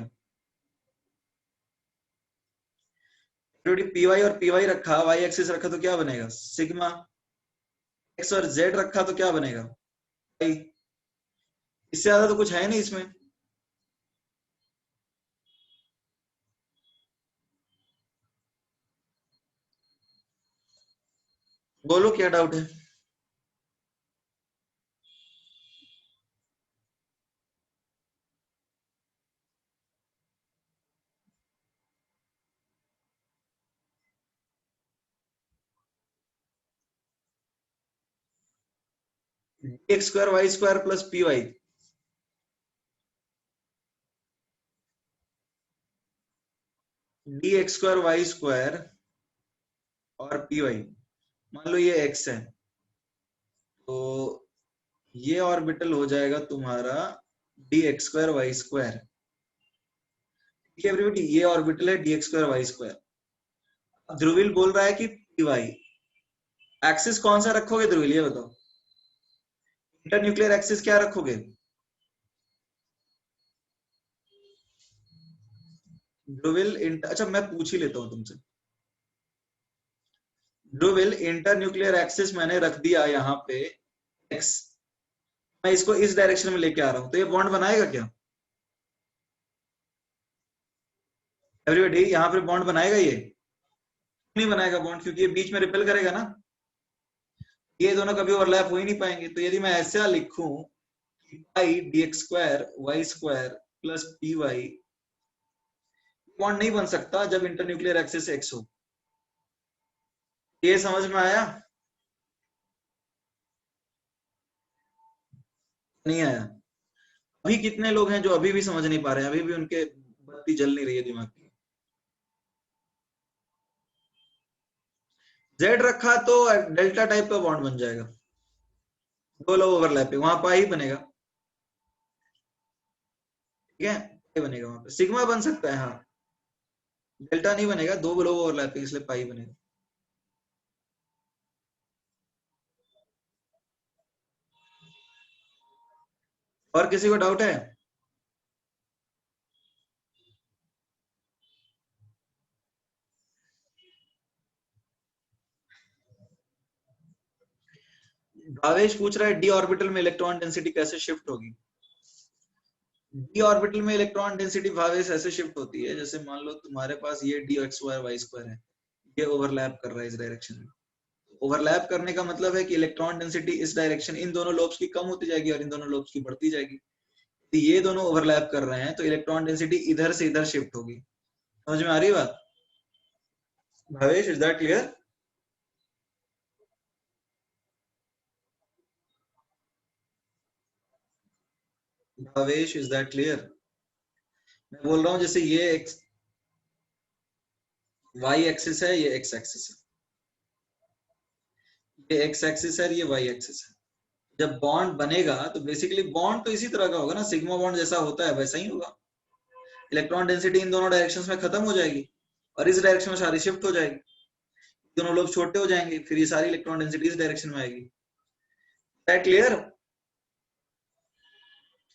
py और py रखा, y एक्सिस रखा तो क्या बनेगा? सिग्मा। x और z रखा तो क्या बनेगा? y। इससे ज्यादा तो कुछ है नहीं इसमें। बोलो क्या डाउट है। X square Y square plus P Y, D X square Y square और पी वाई, मान लो ये एक्स है, तो ये ऑर्बिटल हो जाएगा तुम्हारा D X square Y square. ठीक है एवरीबॉडी, ये ऑर्बिटल है D X square Y square. Dhruvil बोल रहा है कि पी वाई, एक्सिस कौन सा रखोगे ध्रुवील ये बताओ, इंटरन्यूक्लियर एक्सिस क्या रखोगे। ध्रुवील अच्छा मैं पूछ ही लेता हूं तुमसे, ध्रुवील इंटरन्यूक्लियर एक्सिस मैंने रख दिया यहाँ पे एक्स, मैं इसको इस डायरेक्शन में लेके आ रहा हूं, तो ये बॉन्ड बनाएगा क्या एवरीबॉडी, यहाँ पे बॉन्ड बनाएगा ये नहीं बनाएगा बॉन्ड, क्योंकि ये बीच में रिपेल करेगा ना, ये दोनों कभी ओवरलैप हो ही नहीं पाएंगे। तो यदि मैं ऐसा लिखूं कि pi D X square Y square plus P Y, bond नहीं बन सकता जब इंटरन्यूक्लियर एक्सिस एक्स हो। ये समझ में आया, नहीं आया। अभी कितने लोग हैं जो अभी भी समझ नहीं पा रहे हैं, अभी भी उनके बत्ती जल नहीं रही है दिमाग की। जेड रखा तो डेल्टा टाइप का बॉन्ड बन जाएगा, दो लोग ओवरलैपिंग, वहां पाई बनेगा। ठीक है, पाई बनेगा वहां पे, सिग्मा बन सकता है हाँ, डेल्टा नहीं बनेगा, दो लोग ओवरलैपिंग इसलिए पाई बनेगा। और किसी को डाउट है। भावेश पूछ रहा है डी ऑर्बिटल में इलेक्ट्रॉन डेंसिटी कैसे शिफ्ट होगी। डी ऑर्बिटल में इलेक्ट्रॉन डेंसिटी भावेश ऐसे शिफ्ट होती है, जैसे मान लो तुम्हारे पास ये D X square Y square है, ये ओवरलैप कर रहा है इस डायरेक्शन में। ओवरलैप करने का मतलब है कि इलेक्ट्रॉन डेंसिटी इस डायरेक्शन इन दोनों लोब्स की कम होती जाएगी और इन दोनों लोब्स की बढ़ती जाएगी। तो ये दोनों ओवरलैप कर रहे हैं तो इलेक्ट्रॉन डेंसिटी इधर से इधर शिफ्ट होगी। समझ में आ रही है बात Bhavesh, is that clear. Bhavesh is that clear. मैं बोल रहा हूँ जैसे ये एक्स वाई एक्सिस है, ये एक्स एक्सिस है, ये एक्स एक्सिस है, ये वाई एक्सिस है। जब बॉन्ड बनेगा तो बेसिकली बॉन्ड तो इसी तरह का होगा ना, सिग्मा बॉन्ड जैसा होता है वैसा ही होगा। इलेक्ट्रॉन डेंसिटी इन दोनों डायरेक्शंस में खत्म हो जाएगी और इस डायरेक्शन में सारी शिफ्ट हो जाएगी, दोनों लोग छोटे हो जाएंगे, फिर ये सारी इलेक्ट्रॉन डेंसिटी इस डायरेक्शन में आएगी। क्लियर,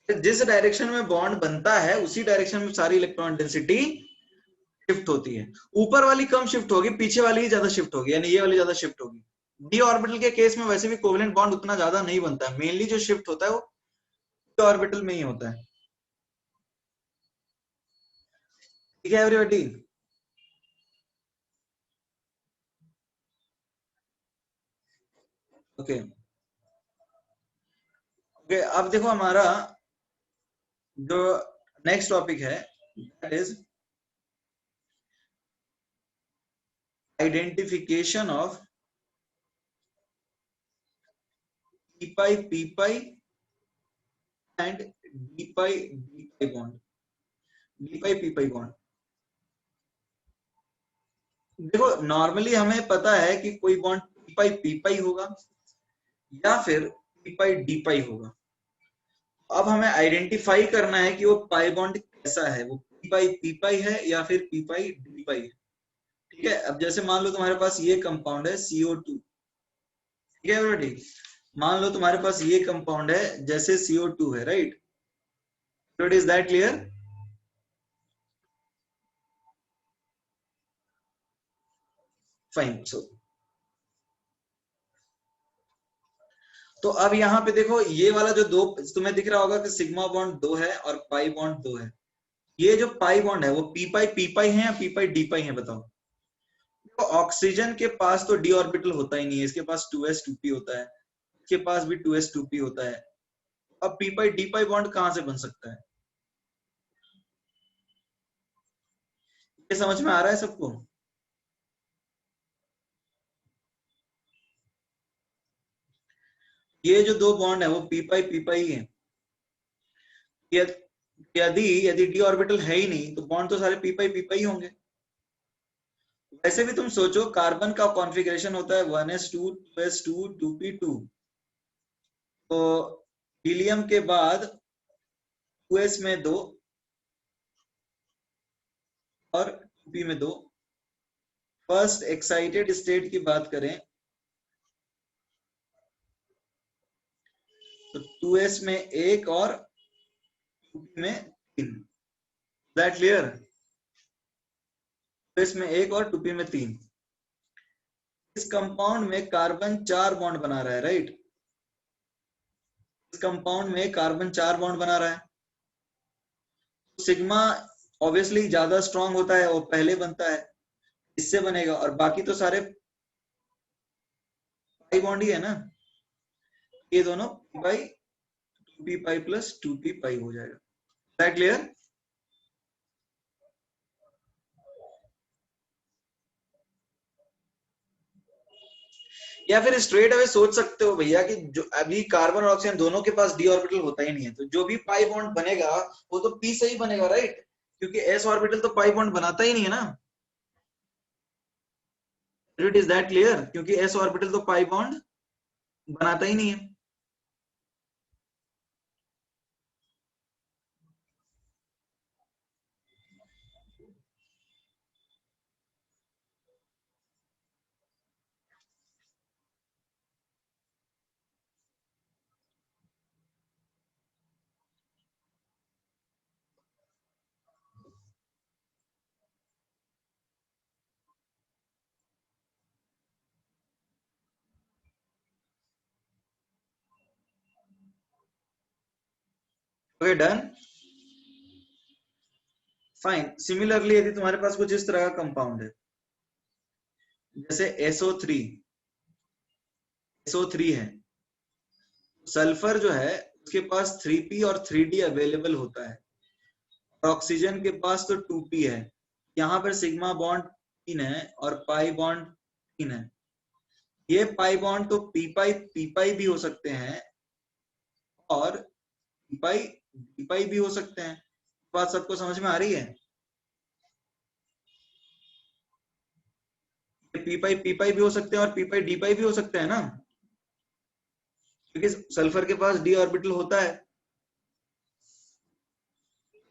जिस डायरेक्शन में बॉन्ड बनता है उसी डायरेक्शन में सारी इलेक्ट्रॉन डेंसिटी शिफ्ट होती है। ऊपर वाली कम शिफ्ट होगी, पीछे वाली ही ज्यादा शिफ्ट होगी, यानी ये वाली ज्यादा शिफ्ट होगी। डी ऑर्बिटल के केस में वैसे भी कोवेलेंट बॉन्ड उतना ज्यादा नहीं बनता है, मेनली जो शिफ्ट होता है वो डी ऑर्बिटल में ही होता है। ठीक है एवरीबॉडी, ओके ओके। अब देखो हमारा जो नेक्स्ट टॉपिक है that is identification of P pi and D pi bond, D pi bond. देखो नॉर्मली हमें पता है कि कोई बॉन्ड पी पाई होगा या फिर डी पाई होगा। अब हमें आइडेंटिफाई करना है कि वो पाई बॉन्ड कैसा है, वो पी पाई है या फिर पी पाई डी पाई है। ठीक है, अब जैसे मान लो तुम्हारे पास ये कंपाउंड है CO2, ठीक है बेटी, मान लो तुम्हारे पास ये कंपाउंड है जैसे CO2 है, right, is that clear. Fine, so तो अब यहाँ पे देखो ये वाला जो दो तुम्हें दिख रहा होगा कि सिग्मा बॉन्ड दो है और पाई बॉन्ड दो है, ये जो पाई बॉन्ड है वो पी पाई है या पी पाई डी पाई है बताओ। तो ऑक्सीजन के पास तो डी ऑर्बिटल होता ही नहीं है, इसके पास 2s2p होता है, इसके पास भी 2s2p होता है। अब p पाई d पाई बॉन्ड कहां से बन सकता है? ये समझ में आ रहा है सबको? ये जो दो बॉन्ड है वो पी पाई है। यदि यदि डी ऑर्बिटल है ही नहीं तो बॉन्ड तो सारे पी पाई होंगे। वैसे भी तुम सोचो, कार्बन का कॉन्फ़िगरेशन होता है 1s2 2s2 2p2। तो हीलियम के बाद 2s में 2 और 2p में 2। फर्स्ट एक्साइटेड स्टेट की बात करें तो 2s में 1 और 2p में 3। That clear? 2s में 1 और 2p में 3। इस कंपाउंड में कार्बन 4 बॉन्ड बना रहा है, राइट? इस कंपाउंड में कार्बन 4 बॉन्ड बना रहा है। सिग्मा ऑब्वियसली ज्यादा स्ट्रांग होता है, वो पहले बनता है, इससे बनेगा, और बाकी तो सारे पाई बॉन्ड ही है ना। ये दोनों पी पाई 2p पाई प्लस 2p पाई हो जाएगा। That clear? या फिर स्ट्रेट अवे सोच सकते हो भैया कि जो अभी कार्बन और ऑक्सीजन दोनों के पास डी ऑर्बिटल होता ही नहीं है, तो जो भी पाई बॉन्ड बनेगा वो तो पी से ही बनेगा, राइट? क्योंकि एस ऑर्बिटल तो पाई बॉन्ड बनाता ही नहीं है ना। It is that clear? क्योंकि एस ऑर्बिटल तो पाई बॉन्ड बनाता ही नहीं है। Okay, done, fine. सिमिलरली यदि तुम्हारे पास कुछ इस तरह का कंपाउंड है, जैसे SO3 है, सल्फर जो है उसके पास 3p और 3d अवेलेबल होता है, ऑक्सीजन के पास तो 2p है। यहाँ पर सिग्मा बॉन्ड 3 है और पाई बॉन्ड 3 है। ये पाई बॉन्ड तो पी पाई भी हो सकते हैं और डी पाई भी हो सकते हैं। बात सबको समझ में आ रही है? पी पाई भी हो सकते हैं और पी पाई डी पाई भी हो सकते हैं ना, क्योंकि सल्फर के पास डी ऑर्बिटल होता है।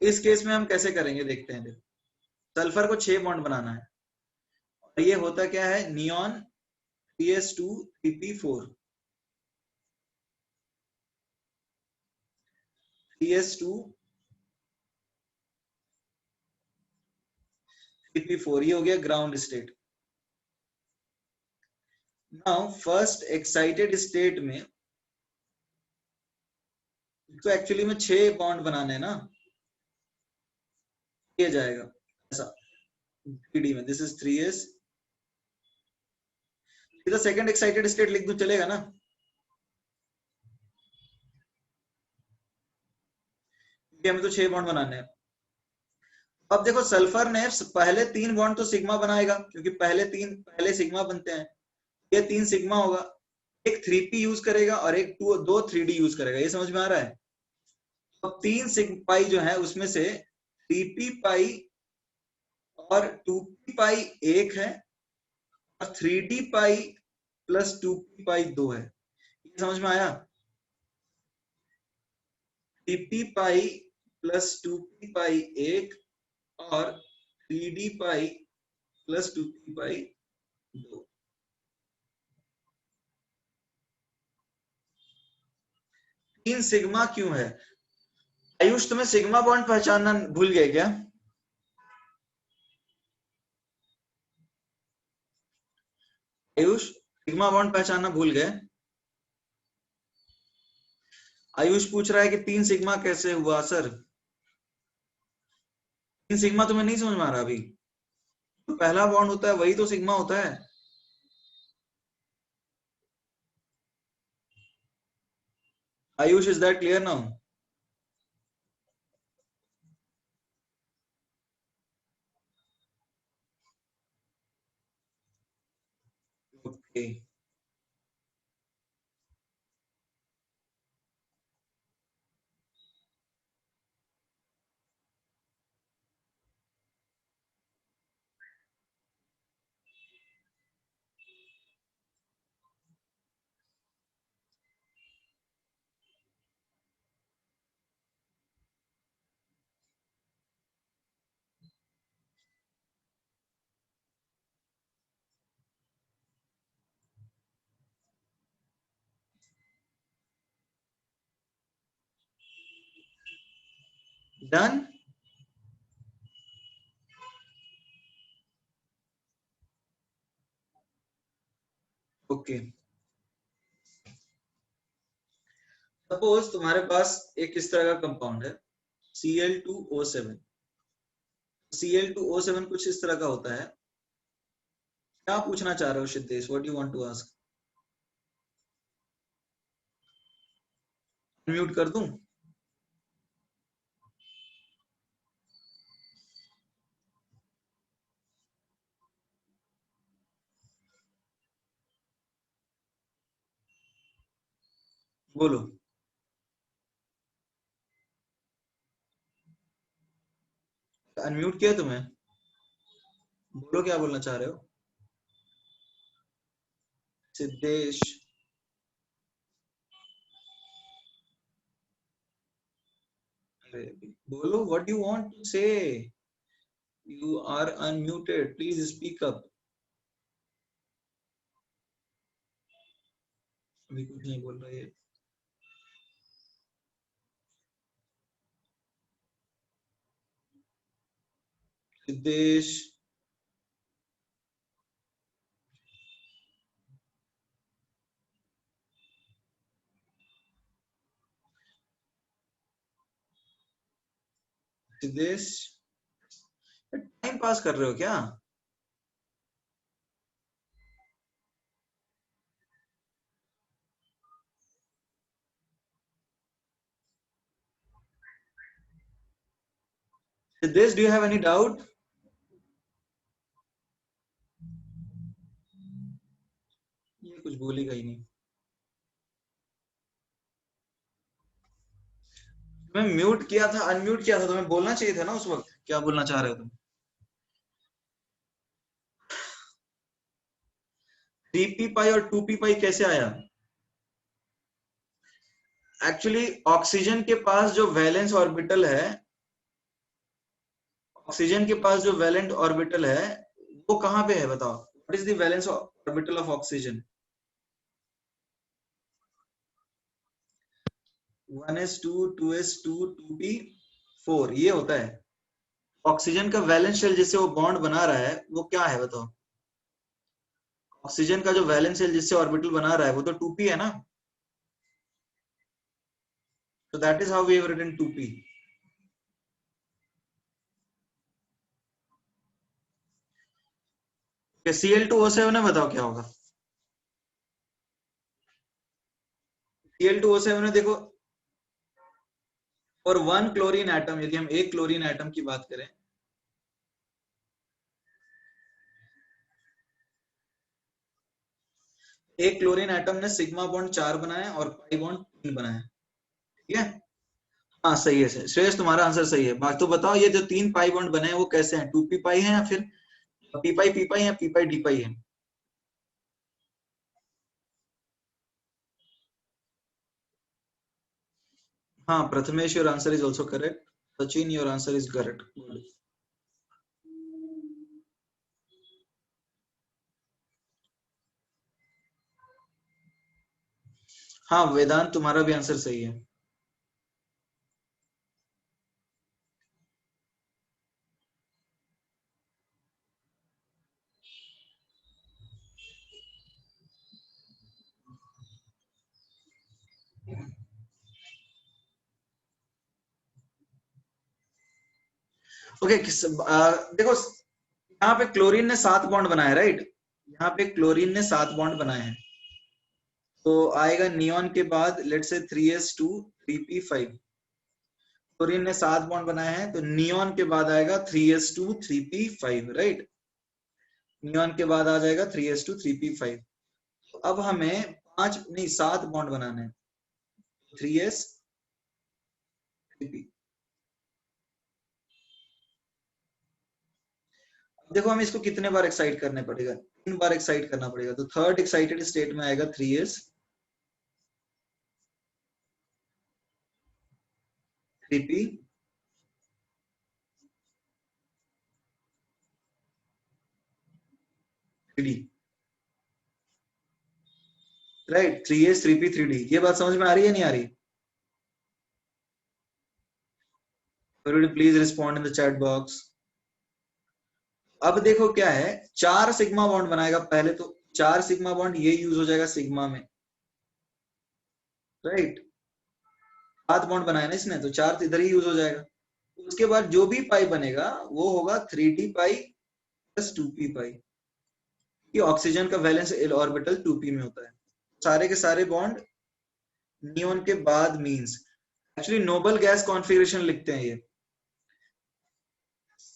इस केस में हम कैसे करेंगे देखते हैं। सल्फर को 6 बॉन्ड बनाना है, और ये होता क्या है, neon 3s2 3p4 3s2 3p4, ये हो गया ground state. Now first excited state में तो एक्चुअली में 6 बॉन्ड बनाने हैं ना, किया जाएगा ऐसा 3d में। This is 3s। इधर सेकंड एक्साइटेड स्टेट लिख दूं, चलेगा ना? क्योंकि हमें तो 6 बॉन्ड बनाने हैं। अब देखो, सल्फर ने पहले 3 बॉन्ड तो सिग्मा बनाएगा, क्योंकि पहले सिग्मा बनते हैं। ये 3 सिग्मा होगा, एक 3p यूज करेगा और एक 2 3d यूज करेगा। ये समझ में आ रहा है? अब 3 सिग्मा पाई जो है उसमें से 3p पाई और 2p पाई एक है, और 3d पाई प्लस 2p पाई 2 है। ये समझ में आया? 3p पाई प्लस 2p पाई एक और 3d पाई प्लस 2p पाई 2। 3 सिग्मा क्यों है? आयुष, तुम्हें सिग्मा बॉन्ड पहचानना भूल गए क्या? आयुष, सिग्मा बॉन्ड पहचानना भूल गए? आयुष पूछ रहा है कि 3 सिग्मा कैसे हुआ सर? 3 सिग्मा तुम्हें नहीं समझ में आ रहा अभी? तो पहला बॉन्ड होता है वही तो सिग्मा होता है। Ayush, is that clear now? Okay, done. Okay, suppose तुम्हारे पास एक इस तरह का कंपाउंड है Cl2O7। Cl2O7 कुछ इस तरह का होता है। क्या पूछना चाह रहे हो Siddhesh? What you want to ask? Mute कर दूं? बोलो। अनम्यूट किया तुम्हें? बोलो क्या बोलना चाह रहे हो सिद्धेश? बोलो, what you want to say? You are unmuted, please speak up. अभी कुछ नहीं बोल रहे। सिद्धेश, सिद्धेश, टाइम पास कर रहे हो क्या? Siddhesh, do you have any doubt? ये कुछ बोलेगा ही नहीं। मैं म्यूट किया था, अनम्यूट किया था, तुम्हें बोलना चाहिए था ना उस वक्त क्या बोलना चाह रहे हो तुम। 3p पाई और 2p पाई कैसे आया? एक्चुअली ऑक्सीजन के पास जो वैलेंस ऑर्बिटल है, ऑक्सीजन के पास जो वैलेंट ऑर्बिटल है वो कहाँ पे है बताओ? What is the valence orbital of oxygen? 1s2 2s2 2p4 ये होता है। ऑक्सीजन का वैलेंस शेल जिससे वो बॉन्ड बना रहा है वो क्या है बताओ? ऑक्सीजन का जो वैलेंस शेल जिससे ऑर्बिटल बना रहा है वो तो 2p है ना। So that is how we have written 2p. Cl2O7 है, बताओ क्या होगा? Cl2O7 है देखो, और वन क्लोरीन एटम, यदि हम एक क्लोरीन एटम की बात करें, एक क्लोरीन एटम ने सिग्मा बॉन्ड 4 बनाए और पाई बॉन्ड 3 बनाए। ठीक है? हाँ सही है सर। श्रेयस, तुम्हारा आंसर सही है। बात तो बताओ, ये जो 3 पाई बॉन्ड बने हैं वो कैसे हैं? 2p पाई है या फिर पी पाई या पी पाई डी पाई है? हाँ, Prathamesh, your answer is also correct. Sachin, your answer is correct. हाँ वेदांत, तुम्हारा भी आंसर सही है। ओके, देखो यहाँ पे क्लोरीन ने 7 बॉन्ड बनाए, राइट? यहाँ पे क्लोरीन ने 7 बॉन्ड बनाए हैं, तो आएगा नियॉन के बाद let's say 3s2 3p5। Chlorine ने 7 बॉन्ड बनाए हैं, तो नियॉन के बाद आएगा 3s2 3p5, राइट? नियॉन के बाद आ जाएगा 3s2 3p5। तो अब हमें 5 नहीं 7 बॉन्ड बनाने हैं, 3s 3p। देखो हम इसको कितने बार एक्साइट करने पड़ेगा, 3 बार एक्साइट करना पड़ेगा, तो थर्ड एक्साइटेड स्टेट में आएगा 3s 3p 3d, right? 3s 3p 3d। ये बात समझ में आ रही है नहीं आ रही? Please respond in the chat box. अब देखो क्या है, 4 सिग्मा बॉन्ड बनाएगा पहले, तो 4 सिग्मा बॉन्ड ये यूज हो जाएगा सिग्मा में, राइट? 7 बॉन्ड बनाया ना इसने, तो 4 इधर ही यूज हो जाएगा। उसके बाद जो भी पाई बनेगा वो होगा 3d पाई प्लस 2p पाई, कि ऑक्सीजन का वैलेंस ऑर्बिटल 2p में होता है। सारे के सारे बॉन्ड नियॉन के बाद means actually noble gas configuration लिखते हैं ये।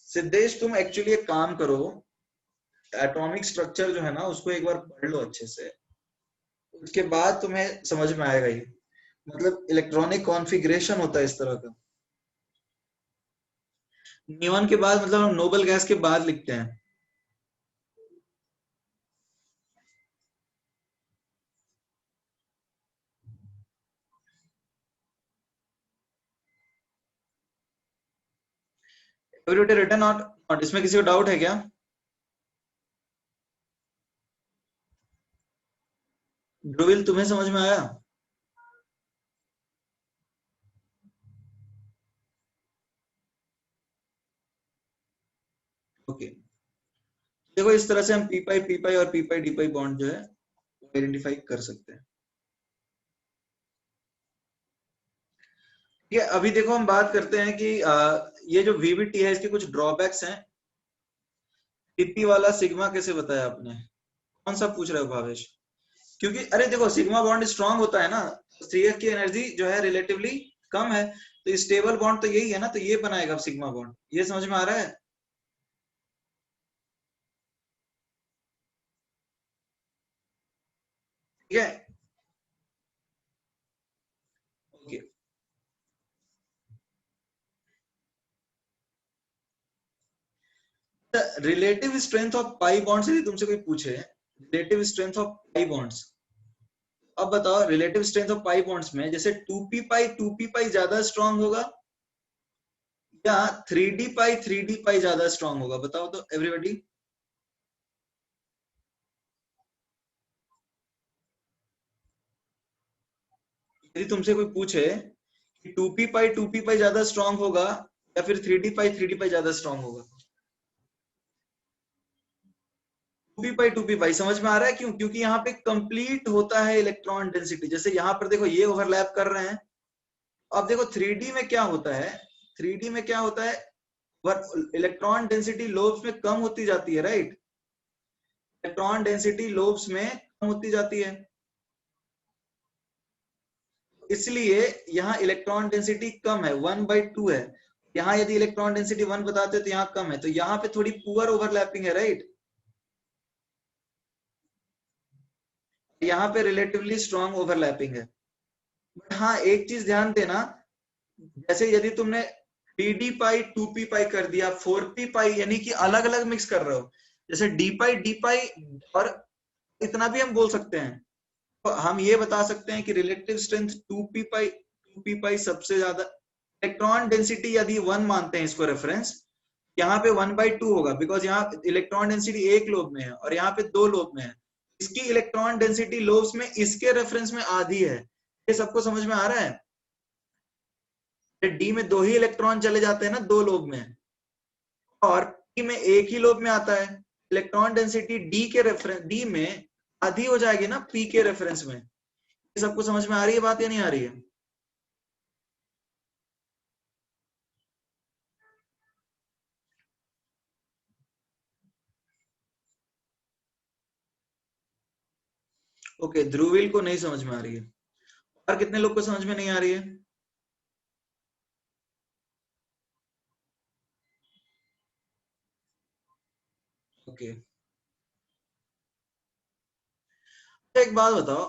सिद्धेश तुम एक्चुअली एक काम करो, एटॉमिक स्ट्रक्चर जो है ना उसको एक बार पढ़ लो अच्छे से, उसके बाद तुम्हें समझ में आएगा ये, मतलब इलेक्ट्रॉनिक कॉन्फ़िगरेशन होता है इस तरह का। नियॉन के बाद मतलब हम नोबल गैस के बाद लिखते हैं। रिटर्न नॉट, इसमें किसी को डाउट है क्या? ध्रुविल तुम्हें समझ में आया? ओके, देखो इस तरह से हम पी पाई और पी पाई डी पाई बॉन्ड जो है आइडेंटिफाई कर सकते हैं। ठीक है, अभी देखो हम बात करते हैं कि ये जो वीवीटी है इसके कुछ ड्रॉबैक्स हैं। टीपी वाला सिग्मा कैसे बताया आपने, कौन सा पूछ रहे हो भावेश? क्योंकि अरे देखो सिग्मा बॉन्ड स्ट्रांग होता है ना, 3s की एनर्जी जो है रिलेटिवली कम है, तो स्टेबल बॉन्ड तो यही है ना, तो ये बनाएगा सिग्मा बॉन्ड। ये समझ में आ रहा है? ठीक है, okay. Relative strength of pi bonds यदि तुमसे कोई पूछे, relative strength of pi bonds, अब बताओ relative strength of pi bonds में जैसे 2p पाई ज्यादा स्ट्रांग होगा या 3d पाई ज्यादा स्ट्रांग होगा, बताओ तो एवरीबॉडी। यदि तुमसे कोई पूछे कि 2p पाई ज्यादा स्ट्रांग होगा या फिर 3d पाई ज्यादा स्ट्रांग होगा, 2p पाई समझ में आ रहा है? क्यों? क्योंकि यहाँ पे कंप्लीट होता है इलेक्ट्रॉन डेंसिटी। जैसे यहाँ पर देखो ये ओवरलैप कर रहे हैं, अब देखो 3d में क्या होता है, 3d में क्या होता है, इलेक्ट्रॉन डेंसिटी लोब्स में कम होती जाती है, राइट? इलेक्ट्रॉन डेंसिटी लोब्स में कम होती जाती है, इसलिए यहाँ इलेक्ट्रॉन डेंसिटी कम है, 1/2 है। यहाँ यदि इलेक्ट्रॉन डेंसिटी 1 बताते तो यहाँ कम है, तो यहाँ पे थोड़ी पुअर ओवरलैपिंग है, राइट? यहाँ पे रिलेटिवली स्ट्रॉन्ग ओवरलैपिंग है। बट हाँ एक चीज ध्यान देना, जैसे यदि तुमने 3d पाई 2p पाई कर दिया, 4p पाई यानी कि अलग अलग मिक्स कर रहे हो, जैसे डी पाई और इतना भी हम बोल सकते हैं, तो हम ये बता सकते हैं कि रिलेटिव स्ट्रेंथ 2p पाई सबसे ज्यादा। इलेक्ट्रॉन डेंसिटी यदि 1 मानते हैं इसको रेफरेंस, यहाँ पे 1/2 होगा, बिकॉज यहाँ इलेक्ट्रॉन डेंसिटी एक लोब में है और यहाँ पे 2 लोब में है। इसकी इलेक्ट्रॉन डेंसिटी लोब्स में इसके रेफरेंस में आधी है। ये सबको समझ में आ रहा है? डी में 2 ही इलेक्ट्रॉन चले जाते हैं ना 2 लोब में, और पी में एक ही लोब में आता है। इलेक्ट्रॉन डेंसिटी डी के रेफरेंस, डी में आधी हो जाएगी ना पी के रेफरेंस में। ये सबको समझ में आ रही है बात या नहीं आ रही है? ओके, ध्रुवील को नहीं समझ में आ रही है, और कितने लोग को समझ में नहीं आ रही है? ओके, तो एक बात बताओ,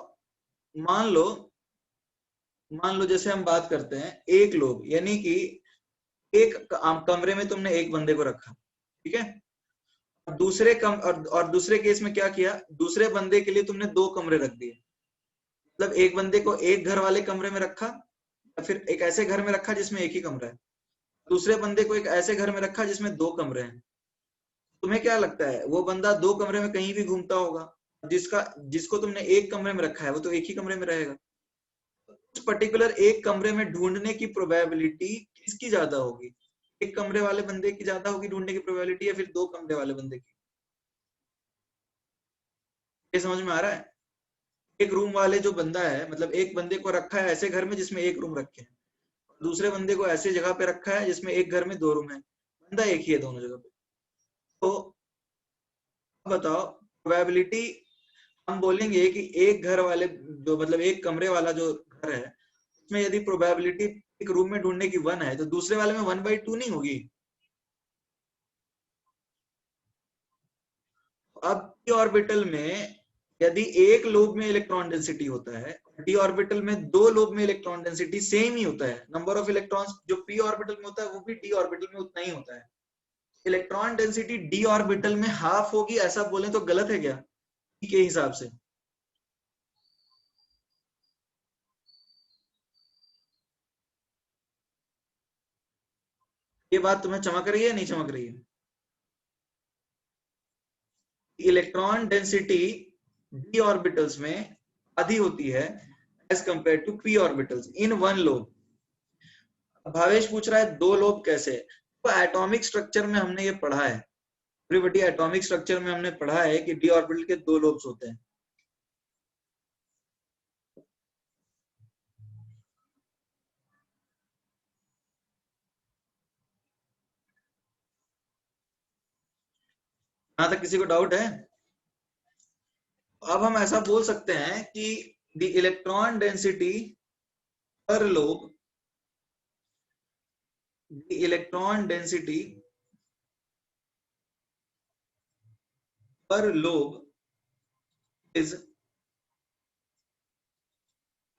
मान लो मान लो जैसे हम बात करते हैं एक लोग, यानी कि एक कमरे में तुमने एक बंदे को रखा, ठीक है, और दूसरे केस में क्या किया, दूसरे बंदे के लिए तुमने दो कमरे रख दिए, मतलब एक बंदे को एक घर वाले कमरे में रखा, या फिर एक ऐसे घर में रखा जिसमें एक ही कमरा है, दूसरे बंदे को एक ऐसे घर में रखा जिसमें दो कमरे हैं। तुम्हें क्या लगता है वो बंदा दो कमरे में कहीं भी घूमता होगा? जिसको तुमने एक कमरे में रखा है वो तो एक ही कमरे में रहेगा। उस पर्टिकुलर एक कमरे में ढूंढने की प्रोबेबिलिटी किसकी ज्यादा होगी? एक कमरे वाले बंदे की ज्यादा होगी ढूंढने की प्रोबेबिलिटी, या फिर दो कमरे वाले बंदे की? ये समझ में आ रहा है? एक रूम वाले जो बंदा है, मतलब एक बंदे को रखा है ऐसे घर में जिसमें एक रूम रखे हैं, दूसरे बंदे को ऐसे जगह पे रखा है जिसमें एक घर में दो रूम है, बंदा एक ही है दोनों जगह पे। तो अब बताओ, प्रोबेबिलिटी हम बोलेंगे कि एक घर वाले जो, मतलब एक कमरे वाला जो घर है, उसमें यदि प्रोबेबिलिटी एक रूम में ढूंढने की 1 है, तो दूसरे वाले में 1/2 नहीं होगी? अब p ऑर्बिटल में यदि एक लोब में इलेक्ट्रॉन डेंसिटी होता है, d ऑर्बिटल में दो लोब में इलेक्ट्रॉन डेंसिटी सेम ही होता है, नंबर ऑफ इलेक्ट्रॉन्स जो p ऑर्बिटल में होता है वो भी d ऑर्बिटल में उतना ही होता है। इलेक्ट्रॉन डेंसिटी d ऑर्बिटल में हाफ होगी ऐसा बोले तो गलत है क्या p के हिसाब से? ये बात तुम्हें चमक रही है नहीं चमक रही है? इलेक्ट्रॉन डेंसिटी d ऑर्बिटल्स में आधी होती है as compare to p orbitals in one lobe. Bhavesh पूछ रहा है दो लोब कैसे? तो एटॉमिक स्ट्रक्चर में हमने ये पढ़ा है, एवरीबॉडी एटॉमिक स्ट्रक्चर में हमने पढ़ा है कि डी ऑर्बिटल के दो लोब्स होते हैं। यहां तक किसी को डाउट है? अब हम ऐसा बोल सकते हैं कि द इलेक्ट्रॉन डेंसिटी पर लोब, द इलेक्ट्रॉन डेंसिटी पर lobe is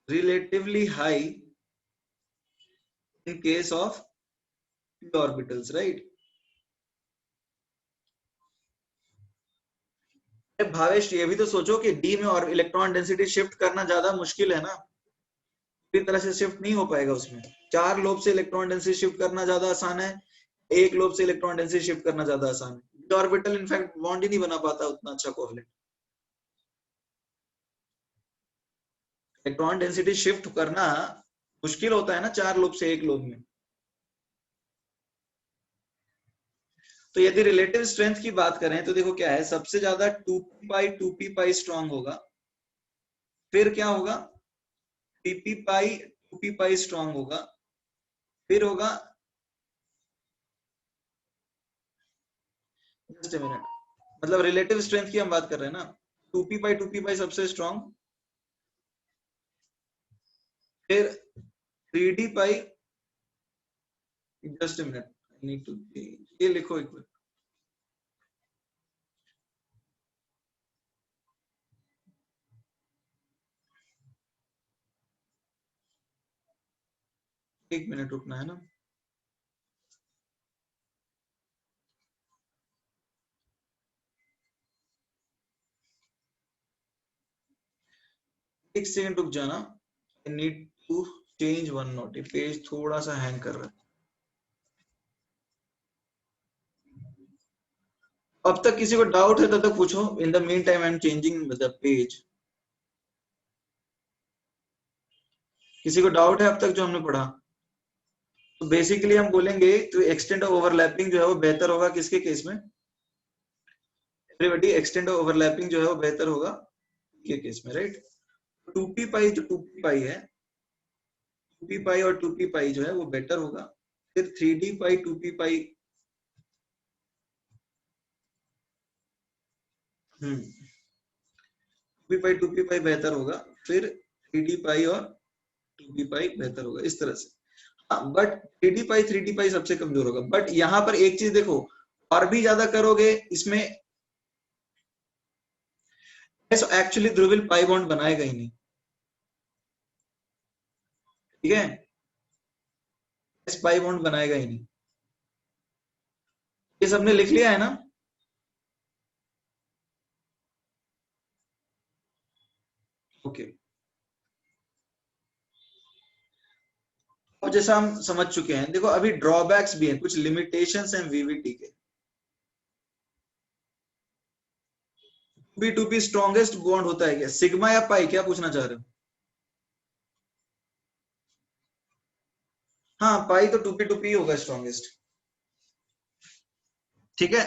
relatively high in case of p orbitals, right? Bhavesh ये भी तो सोचो कि डी में और इलेक्ट्रॉन डेंसिटी शिफ्ट करना ज्यादा मुश्किल है ना, पूरी तरह से शिफ्ट नहीं हो पाएगा उसमें। चार लोब से इलेक्ट्रॉन डेंसिटी शिफ्ट करना ज्यादा आसान है, एक लोब से इलेक्ट्रॉन डेंसिटी शिफ्ट करना ज्यादा आसान है। ऑर्बिटल इनफैक्ट बॉन्ड ही नहीं बना पाता उतना अच्छा कोवलेंट। इलेक्ट्रॉन डेंसिटी शिफ्ट करना मुश्किल होता है ना चार लोब से एक लोब में। तो यदि रिलेटिव स्ट्रेंथ की बात करें तो देखो क्या है, सबसे ज्यादा 2p पाई स्ट्रांग होगा, फिर क्या होगा, 3p पाई स्ट्रांग होगा, फिर होगा, जस्ट ए मिनट, मतलब रिलेटिव स्ट्रेंथ की हम बात कर रहे हैं ना, 2p पाई सबसे स्ट्रांग, फिर 3d pi, just a minute, need to, ये लिखो एक बार, एक मिनट रुकना है ना। एक सेकंड रुक जाना, I need to change one note, ये पेज थोड़ा सा हैंग कर रहा है। अब तक किसी को डाउट है तब तक पूछो, in the mean time I am changing the page. किसी को डाउट है अब तक जो हमने पढ़ा? तो बेसिकली हम बोलेंगे तो एक्सटेंड ऑफ ओवरलैपिंग जो है वो बेहतर होगा किसके केस में? एवरीबॉडी, एक्सटेंड ऑफ ओवरलैपिंग जो है वो बेहतर होगा के केस में, राइट? 2p पाई जो 2p पाई है, 2p पाई और 2p पाई जो है वो बेटर होगा, फिर 3d pi 2p pi, to P पाई बेहतर होगा, फिर थ्री डी पाई और टू पी पाई बेहतर होगा, इस तरह से। हाँ, बट थ्री डी पाई सबसे कमजोर होगा। बट यहाँ पर एक चीज देखो, और भी ज्यादा करोगे इसमें, एक्चुअली ध्रुवील पाई बॉन्ड बनाएगा ही नहीं, ठीक है, एस पाई बॉन्ड बनाएगा ही नहीं। ये सबने लिख लिया है ना? ओके। अब जैसा हम समझ चुके हैं, देखो अभी ड्रॉबैक्स भी हैं, कुछ लिमिटेशंस हैं वीवीटी के। टू पी स्ट्रॉन्गेस्ट बॉन्ड होता है क्या, सिग्मा या पाई, क्या पूछना चाह रहे हो? हाँ, पाई तो टू पी होगा स्ट्रॉन्गेस्ट, ठीक है।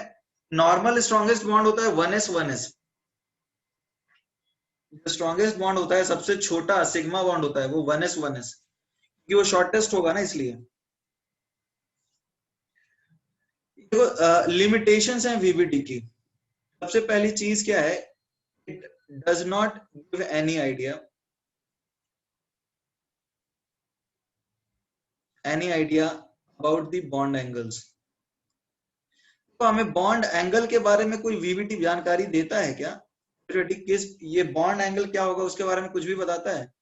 नॉर्मल स्ट्रॉन्गेस्ट बॉन्ड होता है वन एस। जो स्ट्रॉन्गेस्ट बॉन्ड होता है सबसे छोटा सिग्मा बॉन्ड होता है, वो वन एस क्योंकि वो शॉर्टेस्ट होगा ना, इसलिए। देखो लिमिटेशंस हैं वीबीटी की। सबसे पहली चीज क्या है, it does not give any idea about the bond angles. तो हमें बॉन्ड एंगल के बारे में कोई वीबीटी जानकारी देता है क्या? किस ये बॉन्ड एंगल क्या होगा उसके बारे में कुछ भी बताता है?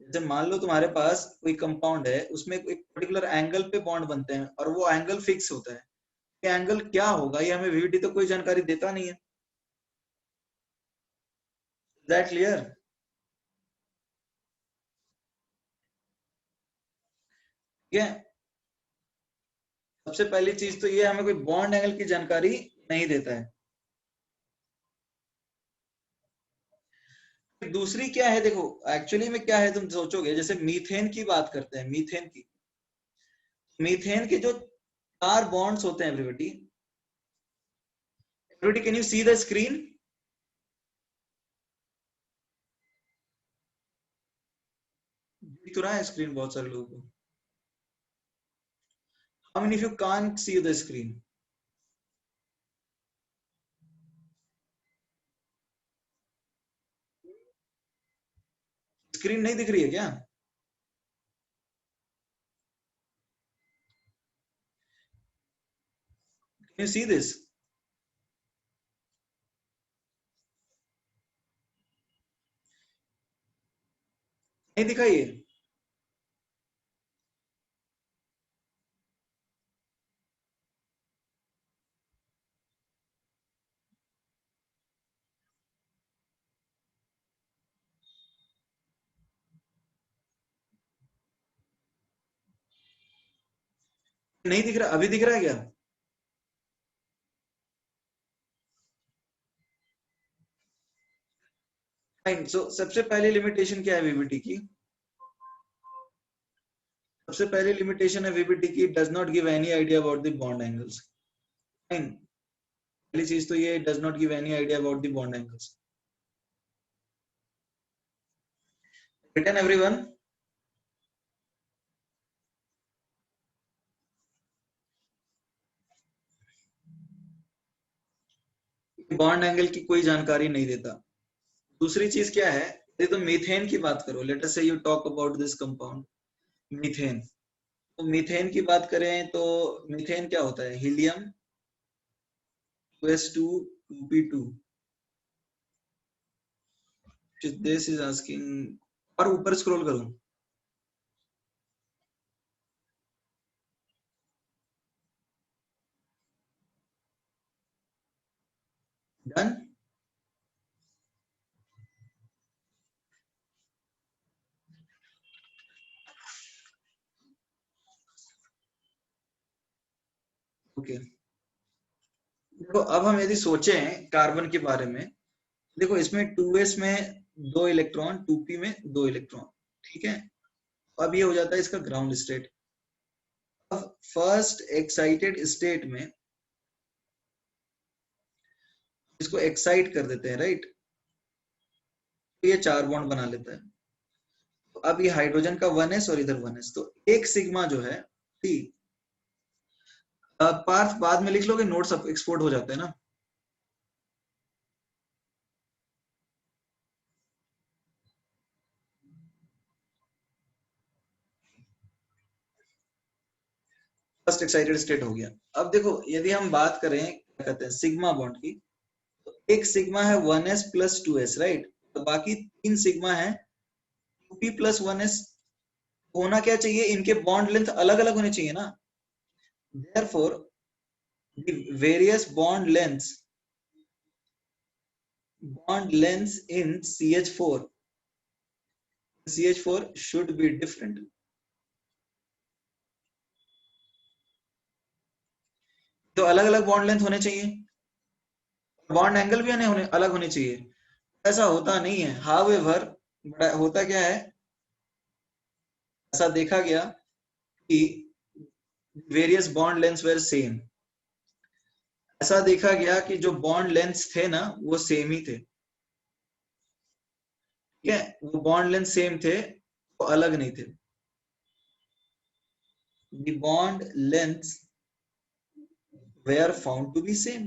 जैसे मान लो तुम्हारे पास कोई कंपाउंड है, उसमें एक पर्टिकुलर एंगल पे बॉन्ड बनते हैं और वो एंगल फिक्स होता है, ये एंगल क्या होगा ये हमें वीवीटी तो कोई जानकारी देता नहीं है। That clear? ठीक है, सबसे पहली चीज तो ये हमें कोई बॉन्ड एंगल की जानकारी नहीं देता है। दूसरी क्या है, देखो एक्चुअली में क्या है, तुम सोचोगे जैसे मीथेन की बात करते हैं, मीथेन के जो चार बॉन्ड्स होते हैं, everybody can you see the screen? दिख तो रहा है स्क्रीन बहुत सारे लोगों को। How many of you can't see the screen? Screen नहीं दिख रही है क्या? Can you see this? नहीं दिखाई है? नहीं दिख रहा, अभी दिख रहा है क्या? फाइन। सो सबसे पहली लिमिटेशन क्या है वीबीटी की? सबसे पहली लिमिटेशन है वीबीटी की, does not give any idea about the bond angles. Fine, पहली चीज तो ये does not give any idea about the bond angles. Written everyone? Bond angle की कोई जानकारी नहीं देता। दूसरी चीज क्या है, ये तो मीथेन की बात करो, लेट अस से you talk about this compound methane. तो मीथेन की बात करें तो मीथेन क्या होता है, helium to 2p2। This is asking, और ऊपर स्क्रॉल करूं? डन। ओके, देखो अब हम यदि सोचें कार्बन के बारे में, देखो इसमें 2s में 2 इलेक्ट्रॉन, 2p में 2 इलेक्ट्रॉन, ठीक है। अब ये हो जाता है इसका ग्राउंड स्टेट। अब फर्स्ट एक्साइटेड स्टेट में इसको एक्साइट कर देते हैं, राइट? तो ये 4 बॉन्ड बना लेता है। तो अब ये हाइड्रोजन का 1s और इधर 1s, तो एक सिग्मा जो है टी। पार्थ बाद में लिख लोगे, नोट्स एक्सपोर्ट हो जाते हैं ना। फर्स्ट एक्साइटेड स्टेट हो गया। अब देखो यदि हम बात करें क्या कहते हैं सिग्मा बॉन्ड की, तो एक सिग्मा है 1s प्लस 2s, राइट, तो बाकी 3 सिग्मा है 2p प्लस 1s। होना क्या चाहिए, इनके बॉन्ड लेंथ अलग अलग होने चाहिए ना। therefore the various bond lengths in CH4 should be different। तो अलग अलग बॉन्ड लेंथ होने चाहिए, बॉन्ड एंगल भी होने अलग होने चाहिए। ऐसा होता नहीं है, हाउएवर होता क्या है, ऐसा देखा गया कि various bond lengths were same. ऐसा देखा गया कि जो बॉन्ड लेंथ्स थे ना वो सेम ही थे, ठीक है, वो बॉन्ड लेंथ सेम थे, वो अलग नहीं थे। The bond lengths were found to be same.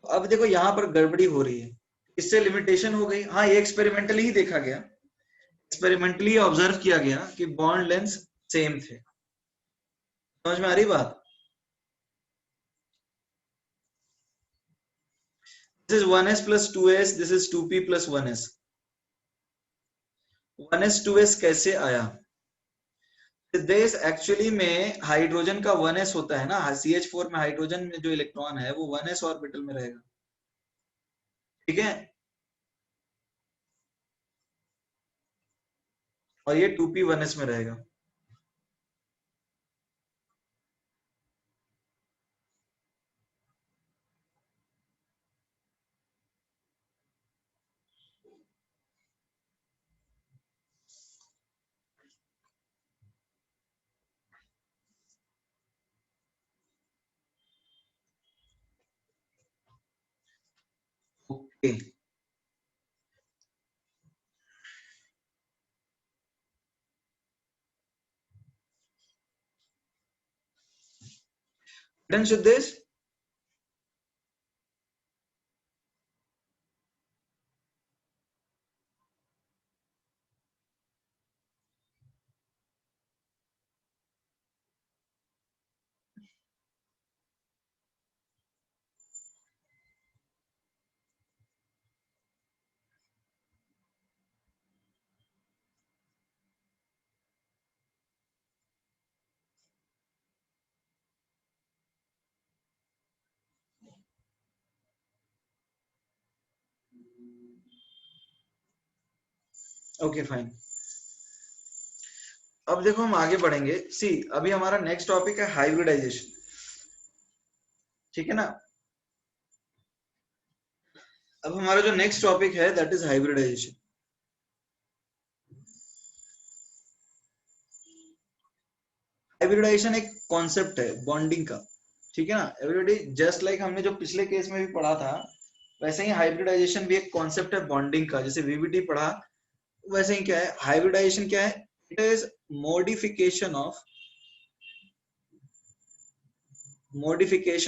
अब देखो यहां पर गड़बड़ी हो रही है, इससे लिमिटेशन हो गई। हाँ, ये एक्सपेरिमेंटली ही देखा गया, एक्सपेरिमेंटली ऑब्जर्व किया गया कि बॉन्ड लेंथ सेम थे। समझ में आ रही बात। This is 1s plus 2s, this is 2p plus 1s। 1s 2s कैसे आया, देश एक्चुअली में हाइड्रोजन का 1s होता है ना, CH4 में हाइड्रोजन में जो इलेक्ट्रॉन है वो 1s ऑर्बिटल में रहेगा, ठीक है, और ये 2p 1s में रहेगा। Okay, done Siddhesh. Okay fine. अब देखो हम आगे बढ़ेंगे। सी अभी हमारा नेक्स्ट टॉपिक है हाइब्रिडाइजेशन, ठीक है ना। अब हमारा जो नेक्स्ट टॉपिक है दैट इज हाइब्रिडाइजेशन। हाइब्रिडाइजेशन एक कॉन्सेप्ट है बॉन्डिंग का, ठीक है ना एवरीबॉडी। जस्ट लाइक हमने जो पिछले केस में भी पढ़ा था, वैसे ही हाइब्रिडाइजेशन भी एक कॉन्सेप्ट है बॉन्डिंग का। जैसे वीबीटी पढ़ा, वैसे ही क्या है हाइब्रिडाइजेशन, क्या है, it is modification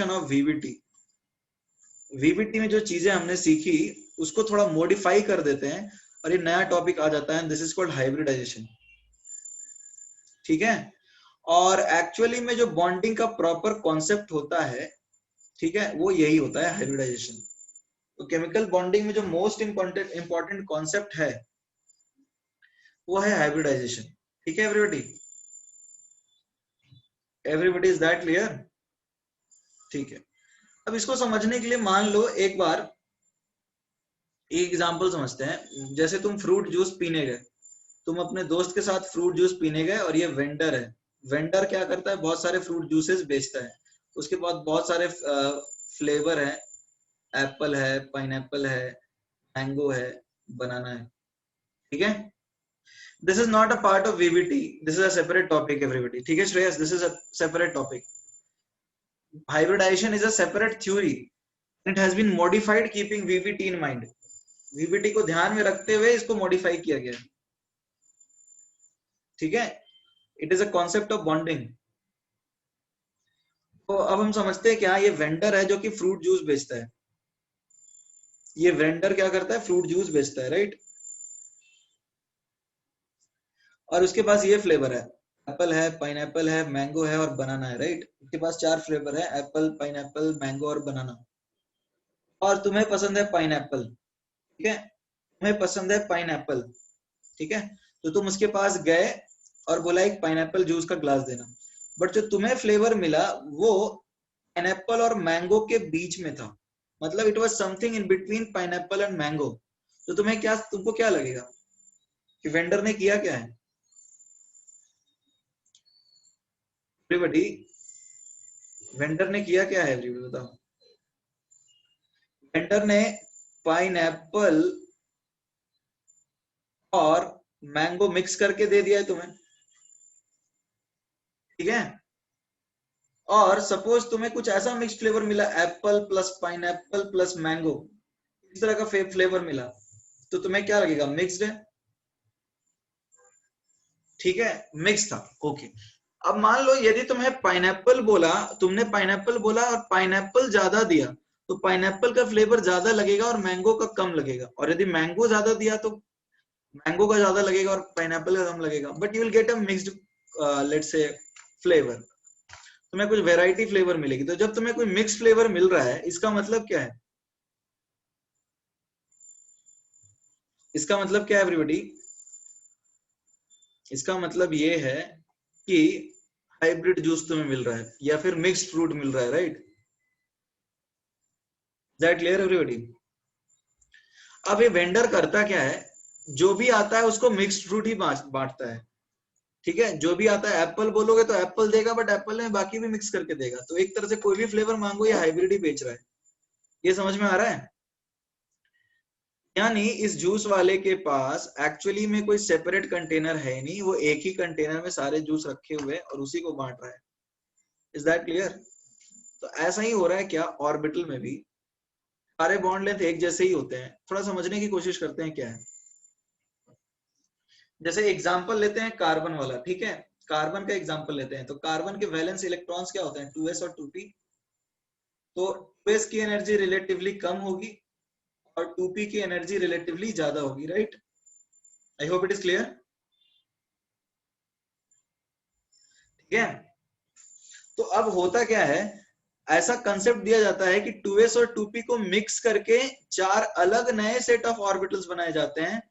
of VBT. VBT में जो चीजें हमने सीखी उसको थोड़ा मॉडिफाई कर देते हैं और ये नया टॉपिक आ जाता है, दिस इज कॉल्ड हाइब्रिडाइजेशन, ठीक है। और एक्चुअली में जो बॉन्डिंग का प्रॉपर कॉन्सेप्ट होता है, ठीक है, वो यही होता है हाइब्रिडाइजेशन। तो केमिकल बॉन्डिंग में जो मोस्ट इंपॉर्टेंट कॉन्सेप्ट है वो है हाइब्रिडाइजेशन, ठीक है everybody. Everybody is that clear, ठीक है। अब इसको समझने के लिए मान लो एक बार एक एग्जांपल समझते हैं। जैसे तुम फ्रूट जूस पीने गए, तुम अपने दोस्त के साथ फ्रूट जूस पीने गए और ये वेंडर है। वेंडर क्या करता है, बहुत सारे फ्रूट जूसेस बेचता है। उसके बाद बहुत सारे फ्लेवर है, एप्पल है, पाइनएप्पल है, मैंगो है, बनाना है, ठीक है। This is not a part of VBT, this is a separate topic everybody, ठीक है Shreyas, this is a separate topic. Hybridization is a separate theory. It has been modified keeping VBT in mind. VBT को ध्यान में रखते हुए इसको modify किया गया, ठीक है। It is a concept of bonding. तो अब हम समझते हैं क्या, ये वेंडर है जो कि फ्रूट जूस बेचता है। ये वेंडर क्या करता है, फ्रूट जूस बेचता है, राइट। और उसके पास ये फ्लेवर है, एप्पल है, पाइनएप्पल है, मैंगो है और बनाना है, राइट। उसके पास 4 फ्लेवर है, एप्पल, पाइनएप्पल, मैंगो और बनाना। और तुम्हें पसंद है पाइनएप्पल, ठीक है, तुम्हें पसंद है पाइनएप्पल, ठीक है। तो तुम उसके पास गए और बोला एक पाइनएप्पल जूस का ग्लास देना, बट जो तुम्हें फ्लेवर मिला वो पाइनएप्पल और मैंगो के बीच में था, मतलब it was something in between pineapple and mango. तो तुमको क्या लगेगा कि वेंडर ने किया क्या है? एवरीबॉडी, वेंडर ने किया क्या है? एवरीबॉडी बताओ। वेंडर ने पाइनएप्पल और मैंगो मिक्स करके दे दिया है तुम्हें, ठीक है। और सपोज तुम्हें कुछ ऐसा मिक्स फ्लेवर मिला, Apple plus pineapple plus mango, इस तरह का फ्लेवर मिला, तो तुम्हें क्या लगेगा? मिक्स्ड है, ठीक है, मिक्स था, ओके। अब मान लो यदि तुम्हें पाइनएप्पल बोला, तुमने पाइनएप्पल बोला और पाइनएप्पल ज्यादा दिया, तो पाइनएप्पल का फ्लेवर ज्यादा लगेगा और मैंगो का कम लगेगा, और यदि मैंगो ज्यादा दिया तो मैंगो का ज्यादा लगेगा और पाइनएप्पल का कम लगेगा, but you will get a mixed let's say flavour, तुम्हें कुछ वेराइटी फ्लेवर मिलेगी। तो जब तुम्हें कोई मिक्स फ्लेवर मिल रहा है, इसका मतलब क्या है? इसका मतलब क्या है एवरीबॉडी? इसका मतलब ये है कि हाइब्रिड जूस तुम्हें मिल रहा है या फिर मिक्स्ड फ्रूट मिल रहा है, राइट। That clear everybody? अब ये वेंडर करता क्या है, जो भी आता है उसको मिक्स्ड फ्रूट ही बांटता है, ठीक है। जो भी आता है, एप्पल बोलोगे तो एप्पल देगा, बट एप्पल में बाकी भी मिक्स करके देगा, तो एक तरह से कोई भी फ्लेवर मांगो ये हाइब्रिड ही बेच रहा है। ये समझ में आ रहा है? यानी इस जूस वाले के पास एक्चुअली में कोई सेपरेट कंटेनर है नहीं, वो एक ही कंटेनर में सारे जूस रखे हुए और उसी को बांट रहा है। Is that clear? तो ऐसा ही हो रहा है क्या ऑर्बिटल में भी? सारे बॉन्ड लेंथ एक जैसे ही होते हैं। थोड़ा समझने की कोशिश करते हैं क्या है। जैसे एग्जांपल लेते हैं कार्बन वाला, ठीक है, कार्बन का एग्जांपल लेते हैं। तो कार्बन के वैलेंस इलेक्ट्रॉन्स क्या होते हैं? 2s और 2p। तो 2s की एनर्जी रिलेटिवली कम होगी और 2p की एनर्जी रिलेटिवली ज्यादा होगी, right. I hope it is clear, ठीक है। तो अब होता क्या है, ऐसा कंसेप्ट दिया जाता है कि 2s और 2p को मिक्स करके 4 अलग नए सेट ऑफ ऑर्बिटल्स बनाए जाते हैं,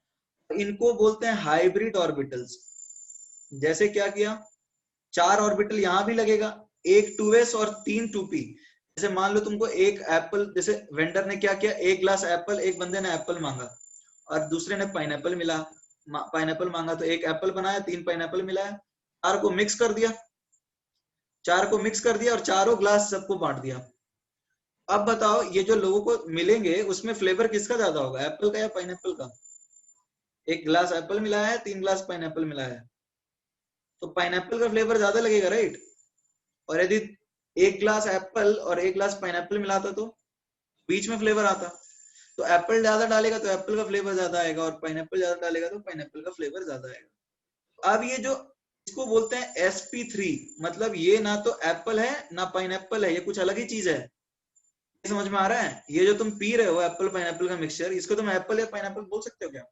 इनको बोलते हैं हाइब्रिड ऑर्बिटल्स। जैसे क्या किया, 4 ऑर्बिटल यहां भी लगेगा, एक 2s और 3 2p। जैसे मान लो तुमको एक एप्पल, जैसे वेंडर ने क्या किया, एक ग्लास एप्पल, एक बंदे ने एप्पल मांगा और दूसरे ने पाइनएप्पल मिला, पाइनएप्पल मांगा तो एक एप्पल बनाया, 3 पाइनएप्पल मिलाया, 4 को मिक्स कर दिया, 4 को मिक्स कर दिया और चारों ग्लास सबको बांट दिया। अब बताओ ये जो लोगों को मिलेंगे उसमें फ्लेवर किसका ज्यादा होगा, एप्पल का या पाइनएप्पल का? एक ग्लास एप्पल मिलाया है, 3 ग्लास पाइनएप्पल मिलाया है, तो पाइनएप्पल का फ्लेवर ज्यादा लगेगा, राइट। और यदि एक ग्लास एप्पल और एक ग्लास पाइनएप्पल मिलाता तो बीच में फ्लेवर आता। तो एप्पल ज्यादा डालेगा तो एप्पल का फ्लेवर ज्यादा आएगा, और पाइनएप्पल ज्यादा डालेगा तो पाइनएप्पल का फ्लेवर ज्यादा आएगा। अब ये जो इसको बोलते हैं sp3, मतलब ये ना तो एप्पल है ना पाइनएप्पल है, ये कुछ अलग ही चीज है। समझ में आ रहा है? ये जो तुम पी रहे हो एप्पल पाइनएप्पल का मिक्सचर, इसको तुम एप्पल या पाइनएप्पल बोल सकते हो क्या?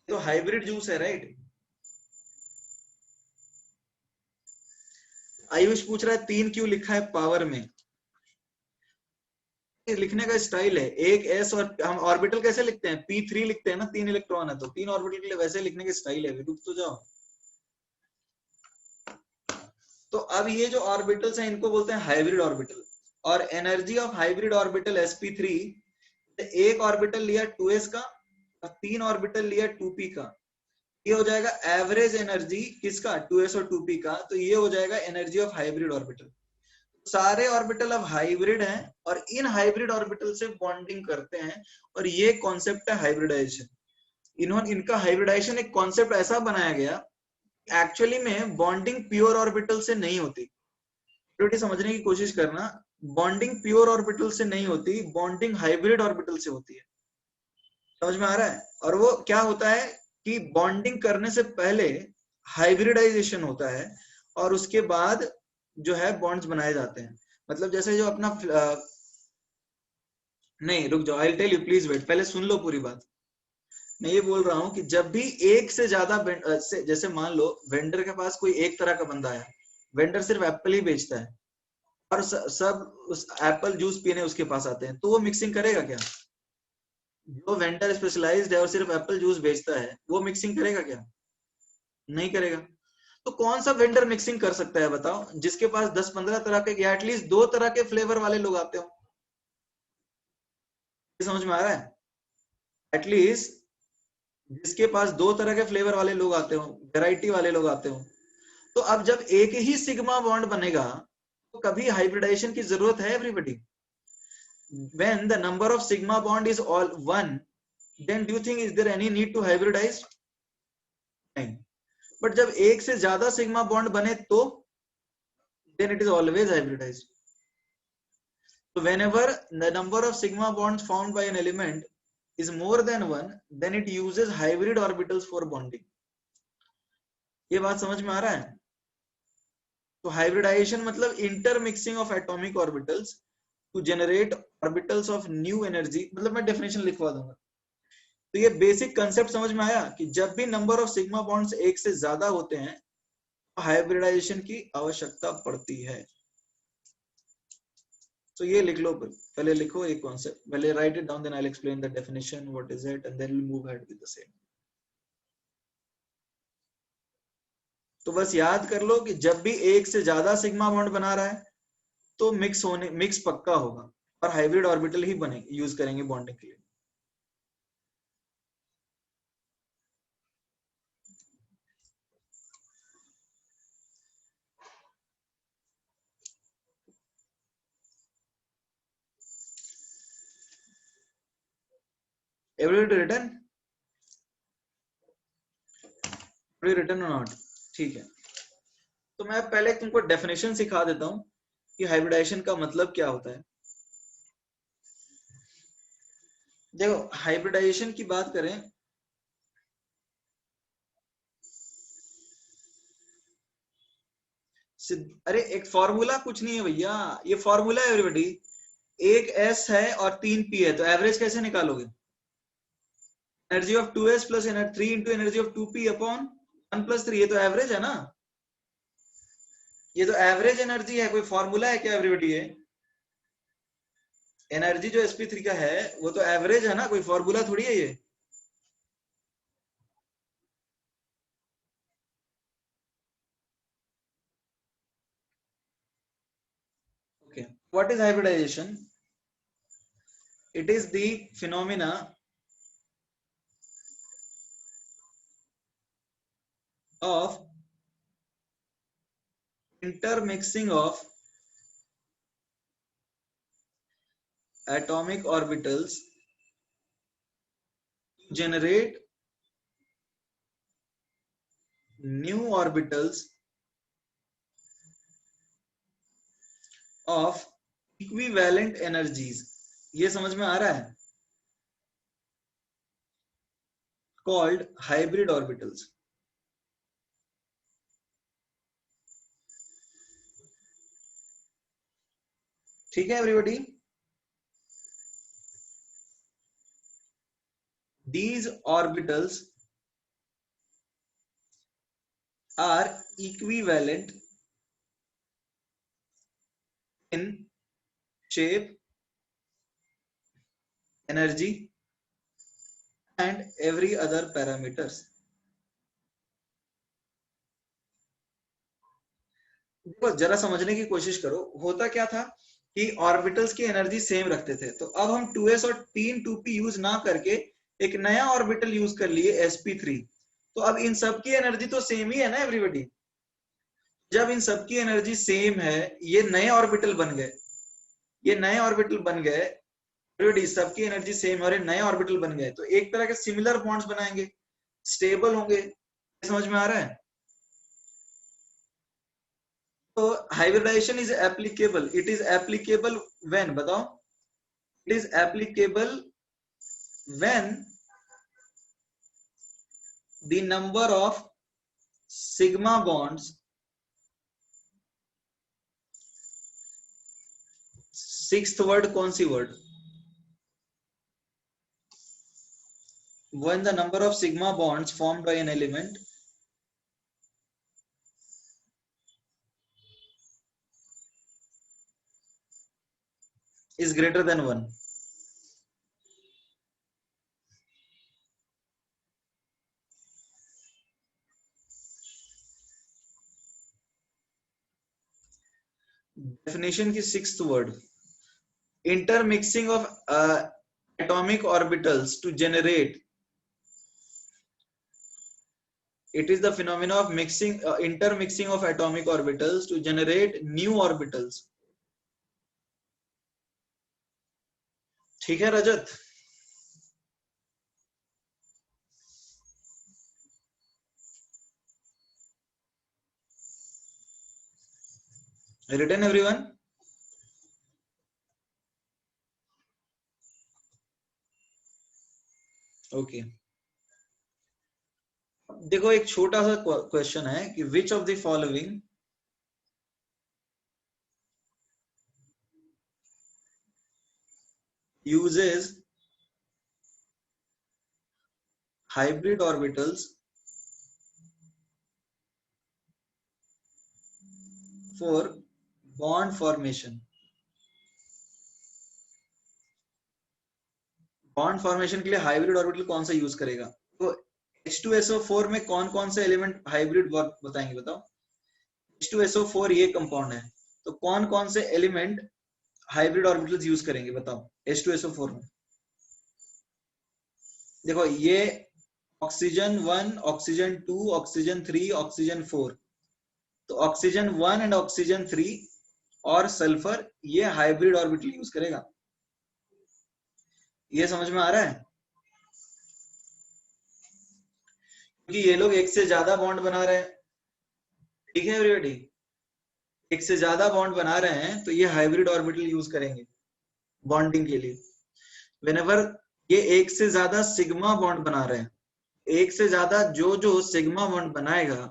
तो हाइब्रिड जूस है, राइट। आयुष पूछ रहा है 3 क्यों लिखा है पावर में? लिखने का स्टाइल है, एक एस, और हम ऑर्बिटल कैसे लिखते हैं, p3 लिखते हैं ना, 3 इलेक्ट्रॉन है तो 3 ऑर्बिटल के लिए वैसे लिखने का स्टाइल है। रुक तो जाओ। तो अब ये जो ऑर्बिटल्स हैं इनको बोलते हैं हाइब्रिड ऑर्बिटल, और energy of hybrid orbital sp3, एक ऑर्बिटल लिया 2s का और 3 ऑर्बिटल लिया 2p का, ये हो जाएगा एवरेज एनर्जी किसका, 2s और 2p का, तो ये हो जाएगा एनर्जी ऑफ हाइब्रिड ऑर्बिटल। सारे ऑर्बिटल अब हाइब्रिड हैं और इन हाइब्रिड ऑर्बिटल से बॉन्डिंग करते हैं, और ये कॉन्सेप्ट है हाइब्रिडाइजेशन। इनका हाइब्रिडाइजेशन एक कॉन्सेप्ट ऐसा बनाया गया, एक्चुअली में बॉन्डिंग प्योर ऑर्बिटल से नहीं होती। तो समझने की कोशिश करना, बॉन्डिंग प्योर ऑर्बिटल से नहीं होती, बॉन्डिंग हाइब्रिड ऑर्बिटल से होती है। समझ में आ रहा है? और वो क्या होता है कि बॉन्डिंग करने से पहले हाइब्रिडाइजेशन होता है और उसके बाद जो है बॉन्ड्स बनाए जाते हैं। मतलब जैसे जो अपना नहीं रुक जाओ, I tell you, please wait, पहले सुन लो पूरी बात। मैं ये बोल रहा हूं कि जब भी एक से ज्यादा जैसे मान लो वेंडर के पास कोई एक तरह का बंदा है, वेंडर सिर्फ एप्पल ही बेचता है और सब उस एप्पल जूस पीने उसके पास आते हैं, तो वो मिक्सिंग करेगा क्या? जो वेंडर स्पेशलाइज्ड है और सिर्फ एप्पल जूस बेचता है वो मिक्सिंग करेगा क्या? नहीं करेगा। तो कौन सा वेंडर मिक्सिंग कर सकता है बताओ, जिसके पास 10-15 तरह के या एटलीस्ट 2 तरह के फ्लेवर वाले लोग आते हो? समझ में आ रहा है? एटलीस्ट जिसके पास 2 तरह के फ्लेवर वाले लोग आते हो, वैरायटी वाले लोग आते हो, तो अब जब एक ही सिग्मा बॉन्ड बनेगा तो कभी हाइब्रिडाइजेशन की जरूरत है everybody? when the number of sigma bond is all one, then do you think is there any need to hybridize? नहीं। बट जब एक से ज्यादा सिग्मा बॉन्ड बने तो then it is always hybridized. So whenever the number of sigma bonds formed by an element is more than one, then it uses hybrid orbitals for bonding. ये बात समझ में आ रहा है? तो हाइब्रिडाइजेशन मतलब intermixing of atomic orbitals to generate orbitals of new energy, मतलब मैं डेफिनेशन लिखवा दूंगा। तो ये बेसिक कंसेप्ट समझ में आया कि जब भी नंबर ऑफ सिग्मा बॉन्ड्स एक से ज्यादा होते हैं तो हाइब्रिडाइजेशन की आवश्यकता पड़ती है। तो ये लिख लो, पहले लिखो एक कॉन्सेप्ट, पहले write it down, then I will explain the definition what is it and then we move ahead with the same. तो बस याद कर लो कि जब भी एक से ज्यादा सिग्मा बॉन्ड बना रहा है तो मिक्स पक्का होगा और हाइब्रिड ऑर्बिटल ही बनेंगे, यूज करेंगे बॉन्डिंग के लिए। Everybody written? रिटन और नॉट? ठीक है। तो मैं पहले तुमको डेफिनेशन सिखा देता हूं कि हाइब्रिडाइजेशन का मतलब क्या होता है। देखो हाइब्रिडाइजेशन की बात करें, अरे एक फॉर्मूला कुछ नहीं है भैया, ये फॉर्मूला है एवरीबॉडी। एक एस है और 3 पी है, तो एवरेज कैसे निकालोगे? Energy of 2s plus 3 into energy of 2p upon 1+3, ये तो एवरेज है ना, ये तो एवरेज एनर्जी है, कोई फॉर्मूला है क्या एवरीबॉडी? ये एनर्जी जो sp3 का है वो तो एवरेज है ना, कोई फॉर्मूला थोड़ी है ये। Okay, what is hybridization? It is the phenomena of intermixing of atomic orbitals to generate new orbitals of equivalent energies। ये समझ में आ रहा है? called hybrid orbitals। ठीक है everybody? These orbitals are equivalent in shape, energy and every other parameters। देखो जरा समझने की कोशिश करो, होता क्या था कि ऑर्बिटल्स की एनर्जी सेम रखते थे, तो अब हम 2s और 2p यूज ना करके एक नया ऑर्बिटल यूज कर लिए sp3। तो अब इन सब की एनर्जी तो सेम ही है ना एवरीबॉडी। जब इन सब की एनर्जी सेम है, ये नए ऑर्बिटल बन गए, ये नए ऑर्बिटल बन गए एवरीबॉडी, सबकी एनर्जी सेम है और ये नए ऑर्बिटल बन गए, तो एक तरह के सिमिलर बॉन्ड्स बनाएंगे, स्टेबल होंगे। समझ में आ रहा है? तो hybridization is applicable, it is applicable when, बताओ? It is applicable when the number of sigma bonds, sixth word कौन सी word? when the number of sigma bonds formed by an element is greater than 1. Definition की 6th word, intermixing of atomic orbitals to generate, it is the phenomena of mixing intermixing of atomic orbitals to generate new orbitals. ठीक है रजत? Written everyone? Okay okay. देखो एक छोटा सा question है कि which of the following uses hybrid orbitals for bond formation. Bond formation के लिए हाइब्रिड ऑर्बिटल कौन सा यूज करेगा? तो H2SO4 में कौन कौन से एलिमेंट हाइब्रिड बताएंगे बताओ? H2SO4 ये कंपाउंड है, तो कौन कौन से एलिमेंट हाइब्रिड ऑर्बिटल्स यूज करेंगे बताओ H2SO4 में? देखो ये ऑक्सीजन 1, ऑक्सीजन 2, ऑक्सीजन 3, ऑक्सीजन 4, तो ऑक्सीजन 1 एंड ऑक्सीजन 3 और सल्फर ये हाइब्रिड ऑर्बिटल यूज करेगा। ये समझ में आ रहा है? क्योंकि ये लोग एक से ज्यादा बॉन्ड बना रहे हैं, ठीक है एवरीबॉडी? एक से ज्यादा बॉन्ड बना रहे हैं तो ये हाइब्रिड ऑर्बिटल यूज करेंगे बॉन्डिंग के लिए। व्हेनेवर ये एक से ज्यादा सिग्मा बॉन्ड बना रहे हैं, एक से ज्यादा जो सिग्मा बॉन्ड बनाएगा,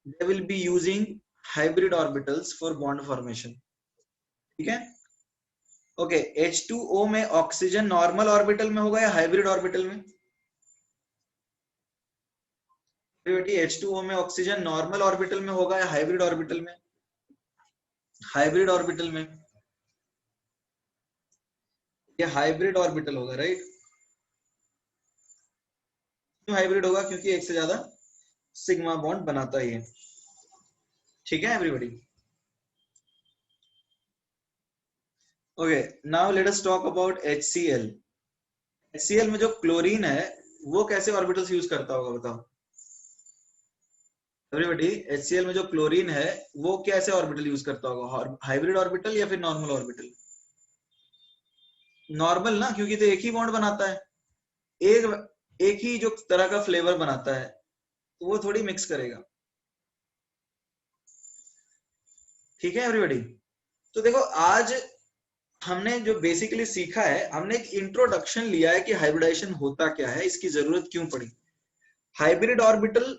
they will be using hybrid orbitals for bond formation. ठीक है? ओके, H2O में ऑक्सीजन नॉर्मल ऑर्बिटल में होगा या हाइब्रिड ऑर्बिटल में? H2O में ऑक्सीजन नॉर्मल ऑर्बिटल में होगा या हाइब्रिड ऑर्बिटल में? हाइब्रिड ऑर्बिटल में। ये हाइब्रिड ऑर्बिटल होगा, राइट? क्यों हाइब्रिड होगा? क्योंकि एक से ज्यादा सिग्मा बॉन्ड बनाता है ये। ठीक है everybody? Okay, now let us talk about HCl। HCl में जो क्लोरीन है वो कैसे ऑर्बिटल्स यूज करता होगा बताओ एवरीबॉडी? HCl में जो क्लोरीन है वो कैसे ऑर्बिटल यूज करता होगा? हाइब्रिड ऑर्बिटल या फिर नॉर्मल ऑर्बिटल? नॉर्मल ना, क्योंकि तो एक ही बॉन्ड बनाता है, एक ही जो तरह का फ्लेवर बनाता है, तो वो थोड़ी मिक्स करेगा। ठीक है एवरीबॉडी? तो देखो आज हमने जो बेसिकली सीखा है, हमने एक इंट्रोडक्शन लिया है कि हाइब्रिडाइजेशन होता क्या है, इसकी जरूरत क्यों पड़ी, हाइब्रिड ऑर्बिटल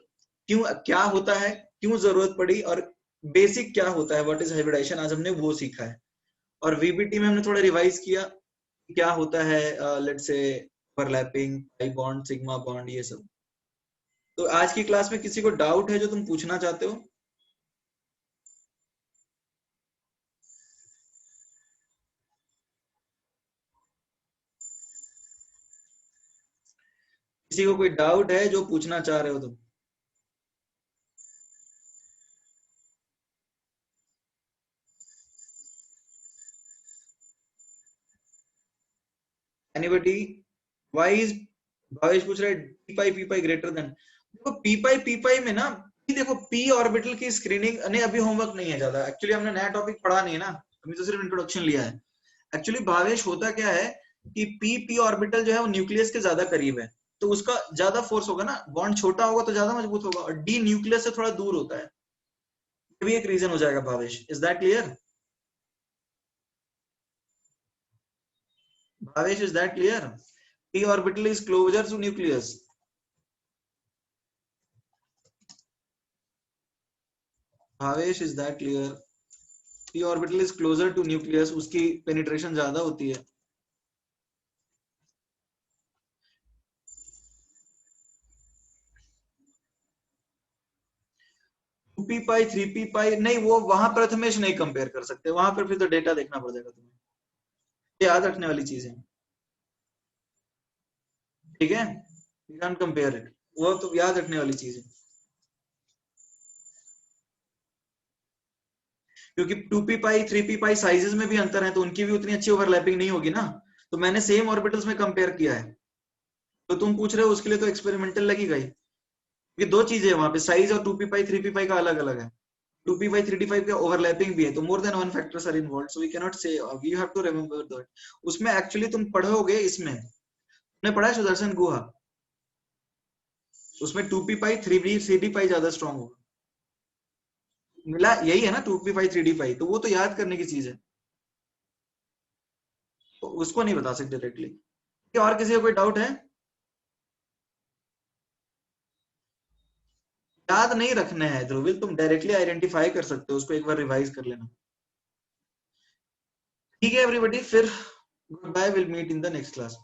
क्यों क्या होता है, क्यों जरूरत पड़ी, और बेसिक क्या होता है, व्हाट इज हाइब्रिडाइजेशन, आज हमने वो सीखा है। और VBT में हमने थोड़ा रिवाइज किया क्या होता है, let's say overlapping, pi bond, sigma bond, ये सब। तो आज की क्लास में किसी को डाउट है जो तुम पूछना चाहते हो? किसी को कोई डाउट है जो पूछना चाह रहे हो तुम? एनीबॉडी? व्हाई इज, भावेश पूछ रहे डी पाई पी पाई ग्रेटर देन। देखो पी पाई में ना, देखो पी ऑर्बिटल की स्क्रीनिंग नहीं, अभी होमवर्क नहीं है ज्यादा, एक्चुअली हमने नया टॉपिक पढ़ा नहीं है ना, अभी तो सिर्फ इंट्रोडक्शन लिया है। एक्चुअली भावेश होता क्या है कि पी ऑर्बिटल जो है वो न्यूक्लियस के ज्यादा करीब है, तो उसका ज्यादा फोर्स होगा ना, बॉन्ड छोटा होगा तो ज्यादा मजबूत होगा, और डी न्यूक्लियस से थोड़ा दूर होता है, ये भी एक रीजन हो जाएगा Bhavesh. Is that clear Bhavesh? Is that clear? p orbital is closer to nucleus. Bhavesh, is that clear? p orbital is closer to nucleus, उसकी penetration ज्यादा होती है। 2p पाई 3p पाई नहीं, वो वहां प्रथमेश नहीं कंपेयर कर सकते, वहां पर फिर तो डेटा देखना पड़ जाएगा तुम्हें, याद रखने वाली चीज है, ठीक है, यू कैन कंपेयर इट, वो तो याद रखने वाली चीज है, क्योंकि 2p पाई 3p पाई साइजेस में भी अंतर है, तो उनकी भी उतनी अच्छी ओवरलैपिंग नहीं होगी ना, तो मैंने सेम ऑर्बिटल्स में कंपेयर किया है, तो तुम पूछ रहे हो उसके लिए तो एक्सपेरिमेंटल लगेगा ही, ये दो चीजें हैं वहां पे, साइज और 2p पाई 3p पाई का अलग अलग है, 2p by 3d 5 का ओवरलैपिंग भी है, तो more than one factors are involved, so we can not say, you have to remember that, उसमें एक्चुअली तुम पढ़ोगे, इसमें तुमने पढ़ा है सुदर्शन गुहा, उसमें 2p पाई 3d पाई ज्यादा स्ट्रांग होगा, मिला यही है ना 2p पाई 3d पाई, तो वो तो याद करने की चीज है, तो उसको नहीं बता सकते डायरेक्टली, और किसी का कोई डाउट है, याद नहीं रखना है ध्रुविल, तुम डायरेक्टली आइडेंटिफाई कर सकते हो उसको, एक बार रिवाइज कर लेना, ठीक है एवरीबॉडी, फिर good bye, will meet in the next class.